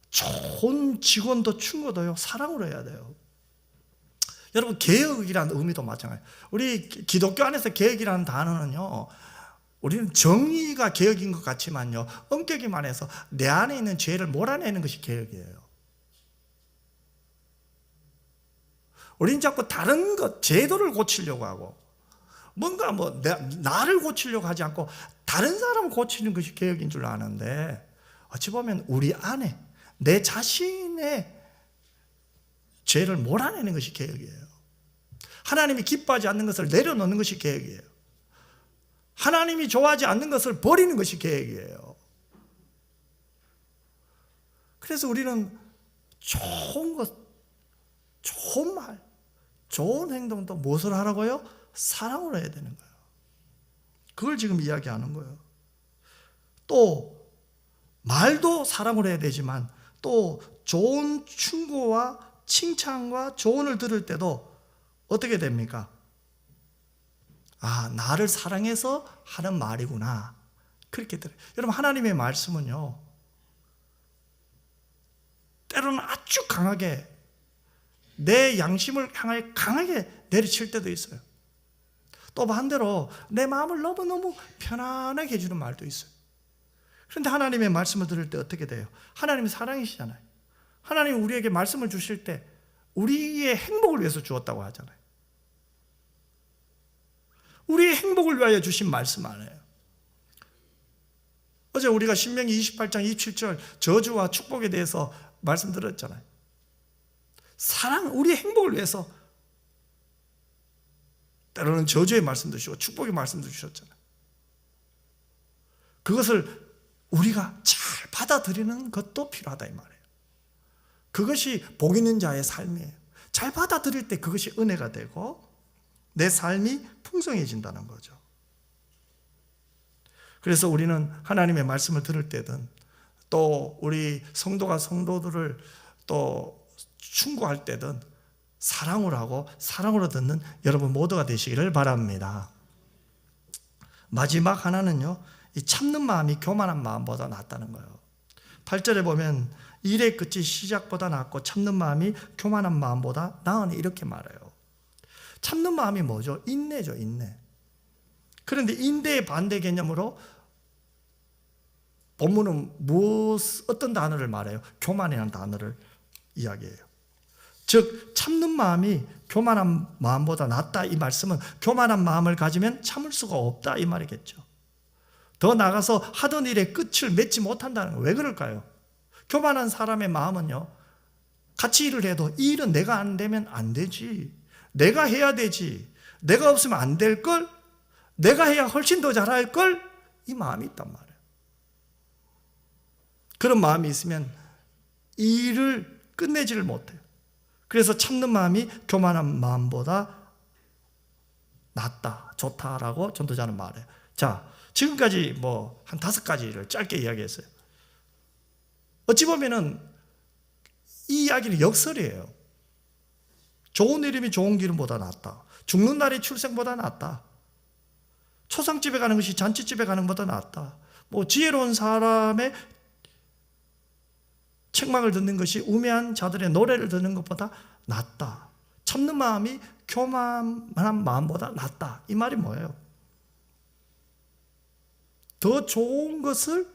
좋은 직원도 충고도요, 사랑으로 해야 돼요. 여러분, 개혁이라는 의미도 마찬가지예요. 우리 기독교 안에서 개혁이라는 단어는요, 우리는 정의가 개혁인 것 같지만요, 엄격히만 해서 내 안에 있는 죄를 몰아내는 것이 개혁이에요. 우리는 자꾸 다른 것, 제도를 고치려고 하고, 뭔가 나를 고치려고 하지 않고 다른 사람을 고치는 것이 개혁인 줄 아는데, 어찌 보면 우리 안에 내 자신의 죄를 몰아내는 것이 개혁이에요. 하나님이 기뻐하지 않는 것을 내려놓는 것이 개혁이에요. 하나님이 좋아하지 않는 것을 버리는 것이 개혁이에요. 그래서 우리는 좋은 것, 좋은 말, 좋은 행동도 무엇을 하라고요? 사랑으로 해야 되는 거예요. 그걸 지금 이야기하는 거예요. 또 말도 사랑으로 해야 되지만 또 좋은 충고와 칭찬과 조언을 들을 때도 어떻게 됩니까? 아, 나를 사랑해서 하는 말이구나. 그렇게 들어요. 여러분, 하나님의 말씀은요, 때로는 아주 강하게 내 양심을 향하여 강하게 내리칠 때도 있어요. 또 반대로 내 마음을 너무너무 편안하게 해주는 말도 있어요. 그런데 하나님의 말씀을 들을 때 어떻게 돼요? 하나님이 사랑이시잖아요. 하나님이 우리에게 말씀을 주실 때 우리의 행복을 위해서 주었다고 하잖아요. 우리의 행복을 위하여 주신 말씀 아니에요. 어제 우리가 신명기 28장 27절 저주와 축복에 대해서 말씀드렸잖아요. 사랑, 우리의 행복을 위해서 때로는 저주의 말씀도 주시고 축복의 말씀도 주셨잖아요. 그것을 우리가 잘 받아들이는 것도 필요하다 이 말이에요. 그것이 복 있는 자의 삶이에요. 잘 받아들일 때 그것이 은혜가 되고 내 삶이 풍성해진다는 거죠. 그래서 우리는 하나님의 말씀을 들을 때든 또 우리 성도가 성도들을 또 충고할 때든 사랑으로 하고 사랑으로 듣는 여러분 모두가 되시기를 바랍니다. 마지막 하나는요, 이 참는 마음이 교만한 마음보다 낫다는 거예요. 8절에 보면 일의 끝이 시작보다 낫고 참는 마음이 교만한 마음보다 나으니 이렇게 말해요. 참는 마음이 뭐죠? 인내죠, 인내. 그런데 인내의 반대 개념으로 본문은 어떤 단어를 말해요? 교만이라는 단어를 이야기해요. 즉 참는 마음이 교만한 마음보다 낫다 이 말씀은 교만한 마음을 가지면 참을 수가 없다 이 말이겠죠. 더 나아가서 하던 일의 끝을 맺지 못한다는 거예요. 왜 그럴까요? 교만한 사람의 마음은요, 같이 일을 해도 이 일은 내가 안 되면 안 되지, 내가 해야 되지, 내가 없으면 안 될걸, 내가 해야 훨씬 더 잘할걸, 이 마음이 있단 말이에요. 그런 마음이 있으면 이 일을 끝내지를 못해요. 그래서 참는 마음이 교만한 마음보다 낫다, 좋다라고 전도자는 말해요. 자, 지금까지 한 5가지를 짧게 이야기했어요. 어찌 보면은 이 이야기는 역설이에요. 좋은 이름이 좋은 기름보다 낫다. 죽는 날이 출생보다 낫다. 초상집에 가는 것이 잔치집에 가는 것보다 낫다. 지혜로운 사람의 책망을 듣는 것이 우매한 자들의 노래를 듣는 것보다 낫다. 참는 마음이 교만한 마음보다 낫다. 이 말이 뭐예요? 더 좋은 것을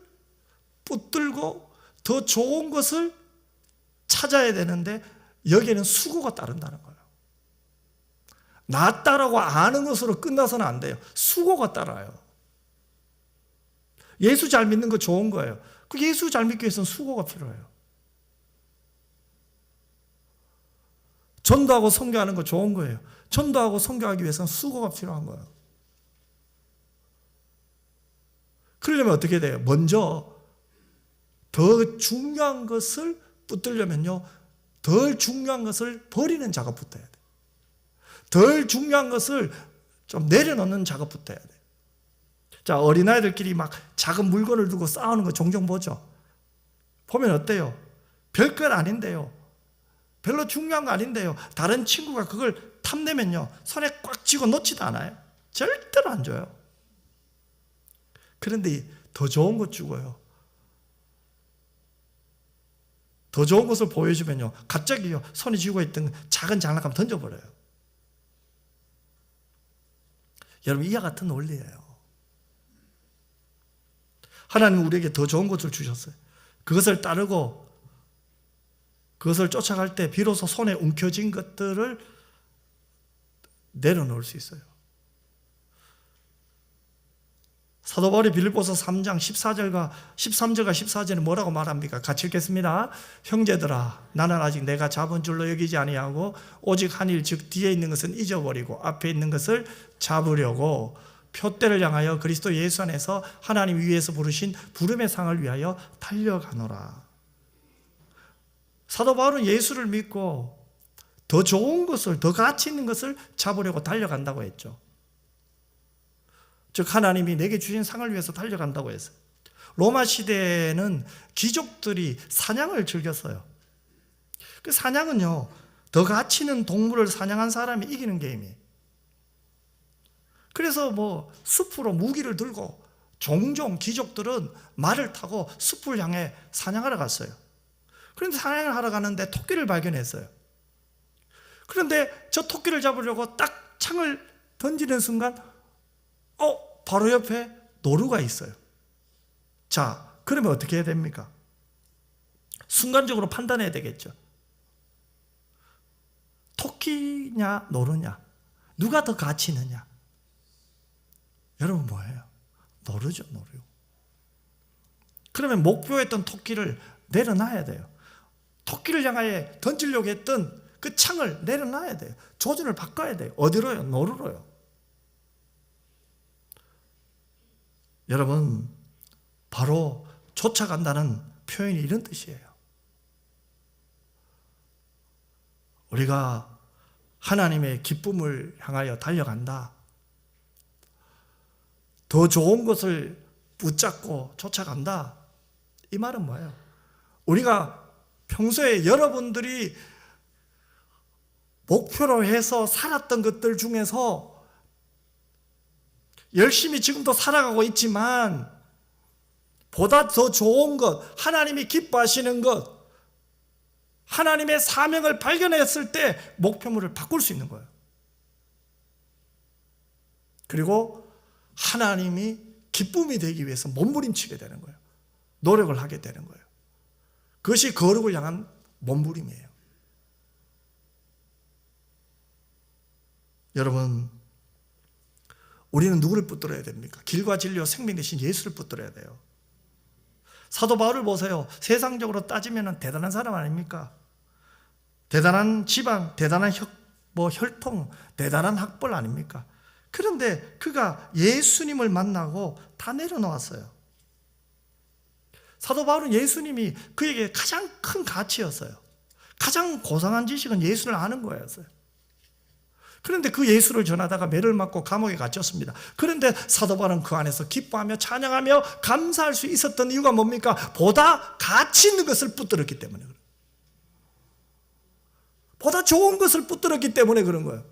붙들고 더 좋은 것을 찾아야 되는데 여기에는 수고가 따른다는 거예요. 낫다라고 아는 것으로 끝나서는 안 돼요. 수고가 따라요. 예수 잘 믿는 거 좋은 거예요. 그 예수 잘 믿기 위해서는 수고가 필요해요. 전도하고 선교하는 거 좋은 거예요. 전도하고 선교하기 위해서는 수고가 필요한 거예요. 그러려면 어떻게 돼요? 먼저 더 중요한 것을 붙들려면요, 덜 중요한 것을 버리는 작업부터 해야 돼요. 덜 중요한 것을 좀 내려놓는 작업부터 해야 돼요. 자, 어린아이들끼리 막 작은 물건을 두고 싸우는 거 종종 보죠. 보면 어때요? 별것 아닌데요, 별로 중요한 거 아닌데요, 다른 친구가 그걸 탐내면요 손에 꽉 쥐고 놓지도 않아요. 절대로 안 줘요. 그런데 더 좋은 것 주고요, 더 좋은 것을 보여주면요 갑자기요 손에 쥐고 있던 작은 장난감 던져버려요. 여러분, 이와 같은 원리예요. 하나님은 우리에게 더 좋은 것을 주셨어요. 그것을 따르고 그것을 쫓아갈 때 비로소 손에 움켜쥔 것들을 내려놓을 수 있어요. 사도 바울이 빌립보서 3장 13절과 14절에 뭐라고 말합니까? 같이 읽겠습니다. 형제들아, 나는 아직 내가 잡은 줄로 여기지 아니하고 오직 한 일, 즉 뒤에 있는 것은 잊어버리고 앞에 있는 것을 잡으려고 표대를 향하여 그리스도 예수 안에서 하나님 위에서 부르신 부름의 상을 위하여 달려가노라. 사도 바울은 예수를 믿고 더 좋은 것을, 더 가치 있는 것을 잡으려고 달려간다고 했죠. 즉 하나님이 내게 주신 상을 위해서 달려간다고 했어요. 로마 시대에는 귀족들이 사냥을 즐겼어요. 그 사냥은요, 더 가치 있는 동물을 사냥한 사람이 이기는 게임이에요. 그래서 뭐 숲으로 무기를 들고 종종 귀족들은 말을 타고 숲을 향해 사냥하러 갔어요. 그런데 사냥을 하러 가는데 토끼를 발견했어요. 그런데 저 토끼를 잡으려고 딱 창을 던지는 순간 바로 옆에 노루가 있어요. 자, 그러면 어떻게 해야 됩니까? 순간적으로 판단해야 되겠죠. 토끼냐 노루냐, 누가 더 가치 있느냐? 여러분 뭐예요? 노루죠, 노루. 그러면 목표했던 토끼를 내려놔야 돼요. 토끼를 향하여 던지려고 했던 그 창을 내려놔야 돼요. 조준을 바꿔야 돼요. 어디로요? 노루로요. 여러분, 바로 쫓아간다는 표현이 이런 뜻이에요. 우리가 하나님의 기쁨을 향하여 달려간다, 더 좋은 것을 붙잡고 쫓아간다, 이 말은 뭐예요? 우리가 평소에 여러분들이 목표로 해서 살았던 것들 중에서 열심히 지금도 살아가고 있지만 보다 더 좋은 것, 하나님이 기뻐하시는 것, 하나님의 사명을 발견했을 때 목표물을 바꿀 수 있는 거예요. 그리고 하나님이 기쁨이 되기 위해서 몸부림치게 되는 거예요. 노력을 하게 되는 거예요. 그것이 거룩을 향한 몸부림이에요. 여러분, 우리는 누구를 붙들어야 됩니까? 길과 진리와 생명 되신 예수를 붙들어야 돼요. 사도 바울을 보세요. 세상적으로 따지면 대단한 사람 아닙니까? 대단한 집안, 대단한 혈통, 대단한 학벌 아닙니까? 그런데 그가 예수님을 만나고 다 내려놓았어요. 사도 바울은 예수님이 그에게 가장 큰 가치였어요. 가장 고상한 지식은 예수를 아는 거였어요. 그런데 그 예수를 전하다가 매를 맞고 감옥에 갇혔습니다. 그런데 사도 바울은 그 안에서 기뻐하며 찬양하며 감사할 수 있었던 이유가 뭡니까? 보다 가치 있는 것을 붙들었기 때문에 그래요. 보다 좋은 것을 붙들었기 때문에 그런 거예요.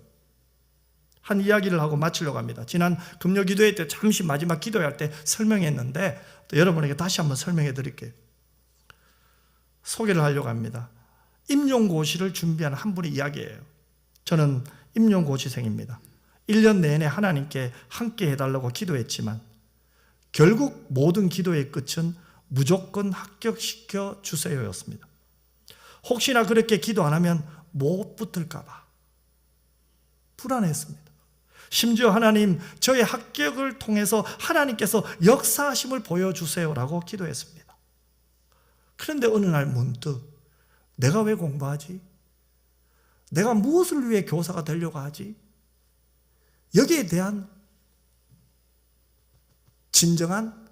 한 이야기를 하고 마치려고 합니다. 지난 금요 기도회 때 잠시 마지막 기도할 때 설명했는데 또 여러분에게 다시 한번 설명해 드릴게요. 소개를 하려고 합니다. 임용고시를 준비하는 한 분의 이야기예요. 저는 임용고시생입니다. 1년 내내 하나님께 함께 해달라고 기도했지만 결국 모든 기도의 끝은 무조건 합격시켜 주세요였습니다. 혹시나 그렇게 기도 안 하면 못 붙을까 봐 불안했습니다. 심지어 하나님, 저의 합격을 통해서 하나님께서 역사하심을 보여주세요라고 기도했습니다. 그런데 어느 날 문득 내가 왜 공부하지? 내가 무엇을 위해 교사가 되려고 하지? 여기에 대한 진정한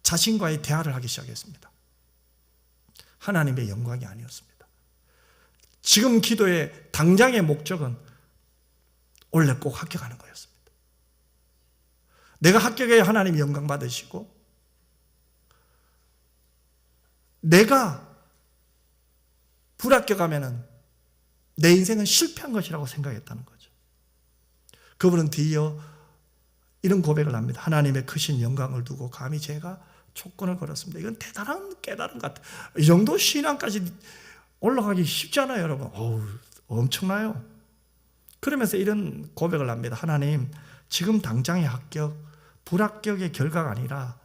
자신과의 대화를 하기 시작했습니다. 하나님의 영광이 아니었습니다. 지금 기도의 당장의 목적은 원래 꼭 합격하는 거였습니다. 내가 합격해야 하나님이 영광 받으시고, 내가 불합격하면은 내 인생은 실패한 것이라고 생각했다는 거죠. 그분은 뒤이어 이런 고백을 합니다. 하나님의 크신 영광을 두고 감히 제가 조건을 걸었습니다. 이건 대단한 깨달음 같아요. 이 정도 신앙까지 올라가기 쉽지 않아요, 여러분. 엄청나요. 그러면서 이런 고백을 합니다. 하나님, 지금 당장의 합격, 불합격의 결과가 아니라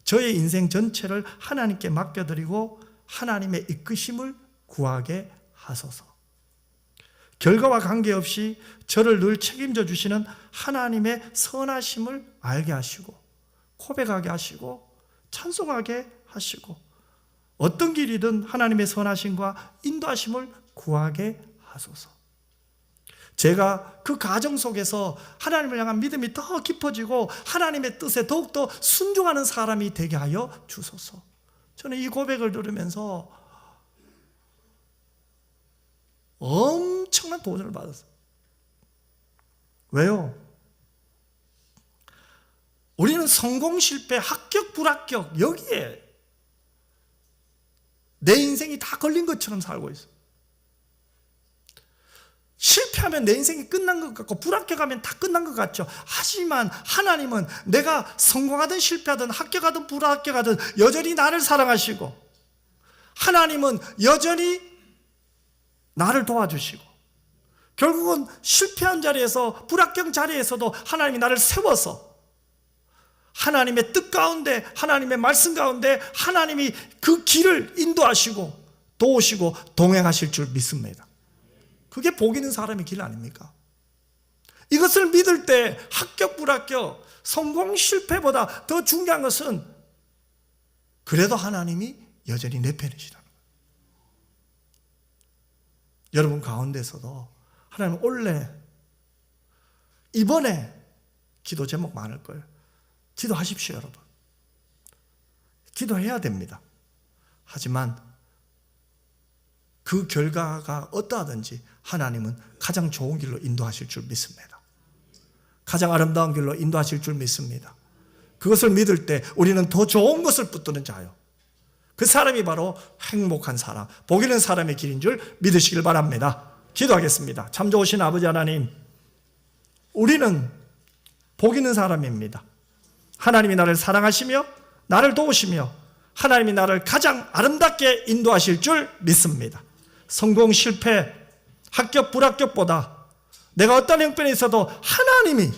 저의 인생 전체를 하나님께 맡겨드리고 하나님의 이끄심을 구하게 하소서. 결과와 관계없이 저를 늘 책임져 주시는 하나님의 선하심을 알게 하시고, 고백하게 하시고, 찬송하게 하시고, 어떤 길이든 하나님의 선하심과 인도하심을 구하게 하소서. 제가 그 과정 속에서 하나님을 향한 믿음이 더 깊어지고 하나님의 뜻에 더욱더 순종하는 사람이 되게 하여 주소서. 저는 이 고백을 들으면서 엄청난 도전을 받았어요. 왜요? 우리는 성공, 실패, 합격, 불합격, 여기에 내 인생이 다 걸린 것처럼 살고 있어요. 실패하면 내 인생이 끝난 것 같고 불합격하면 다 끝난 것 같죠. 하지만 하나님은 내가 성공하든 실패하든 합격하든 불합격하든 여전히 나를 사랑하시고, 하나님은 여전히 나를 도와주시고, 결국은 실패한 자리에서, 불합격 자리에서도 하나님이 나를 세워서 하나님의 뜻 가운데, 하나님의 말씀 가운데 하나님이 그 길을 인도하시고 도우시고 동행하실 줄 믿습니다. 그게 복 있는 사람의 길 아닙니까? 이것을 믿을 때 합격, 불합격, 성공, 실패보다 더 중요한 것은 그래도 하나님이 여전히 내 편이시라는 거예요. 여러분 가운데서도 하나님 원래 이번에 기도 제목 많을 거예요. 기도하십시오, 여러분. 기도해야 됩니다. 하지만 그 결과가 어떠하든지 하나님은 가장 좋은 길로 인도하실 줄 믿습니다. 가장 아름다운 길로 인도하실 줄 믿습니다. 그것을 믿을 때 우리는 더 좋은 것을 붙드는 자요, 그 사람이 바로 행복한 사람, 복 있는 사람의 길인 줄 믿으시길 바랍니다. 기도하겠습니다. 참 좋으신 아버지 하나님, 우리는 복 있는 사람입니다. 하나님이 나를 사랑하시며 나를 도우시며 하나님이 나를 가장 아름답게 인도하실 줄 믿습니다. 성공, 실패, 합격, 불합격보다 내가 어떤 형편에 있어도 하나님이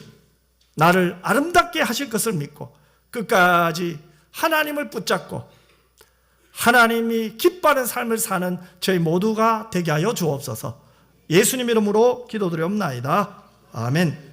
나를 아름답게 하실 것을 믿고 끝까지 하나님을 붙잡고 하나님이 기뻐하는 삶을 사는 저희 모두가 되게 하여 주옵소서. 예수님 이름으로 기도드리옵나이다. 아멘.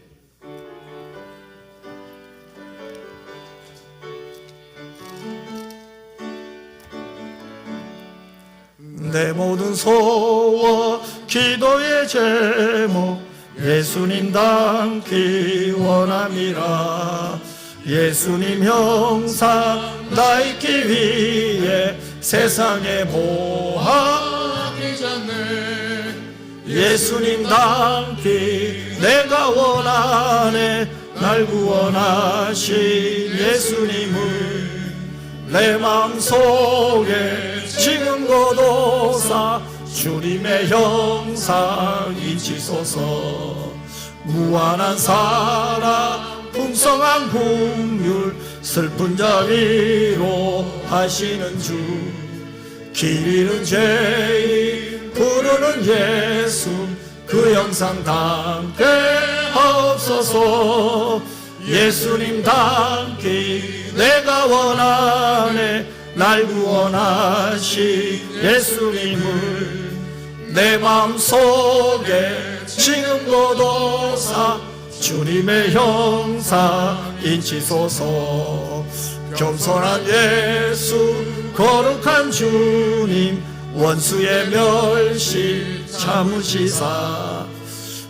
내 모든 소원 기도의 제목 예수님 닮기 원함이라. 예수님 형상 닮기 위해 세상에 모하기 전에 예수님 닮기 내가 원하네. 날 구원하신 예수님을 내 마음속에 지금 거둬사 주님의 형상 잊히소서. 무한한 사랑 풍성한 긍휼 슬픈 자 위로 하시는 주. 길 잃은 죄인 부르는 예수 그 형상 닮게 하옵소서. 예수님 닮기 내가 원하네. 날 구원하신 예수님을 내 마음속에 지금도 도사 주님의 형사 인치소서. 겸손한 예수 거룩한 주님 원수의 멸시 참으시사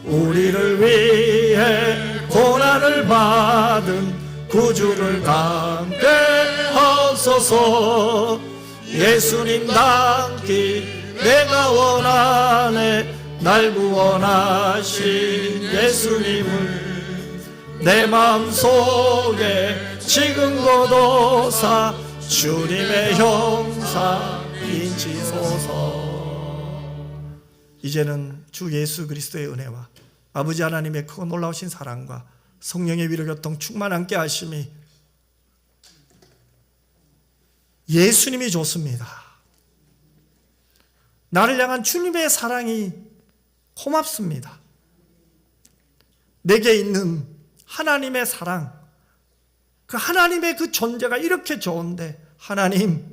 우리를 위해 고난을 받은 구주를 담게 하소서. 예수님 닮기 내가 원하네. 날 구원하신 예수님을 내 마음속에 지금도 도사 주님의 형사 인치소서. 이제는 주 예수 그리스도의 은혜와 아버지 하나님의 크고 놀라우신 사랑과 성령의 위로교통 충만 함께 하심이 예수님이 좋습니다. 나를 향한 주님의 사랑이 고맙습니다. 내게 있는 하나님의 사랑, 그 하나님의 그 존재가 이렇게 좋은데 하나님,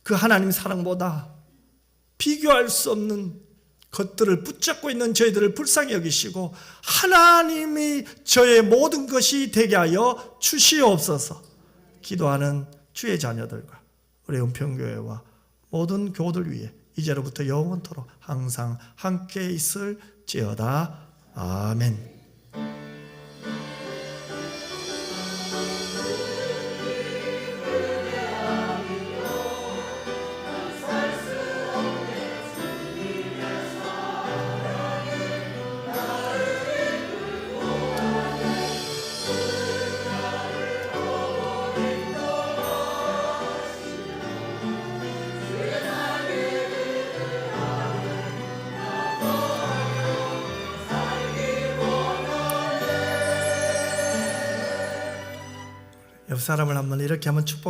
그 하나님 사랑보다 비교할 수 없는 것들을 붙잡고 있는 저희들을 불쌍히 여기시고 하나님이 저의 모든 것이 되게 하여 주시옵소서. 기도하는 주의 자녀들과 우리 은평교회와 모든 교우들 위해 이제로부터 영원토록 항상 함께 있을지어다. 아멘. 옆 사람을 한번 이렇게 한번 축복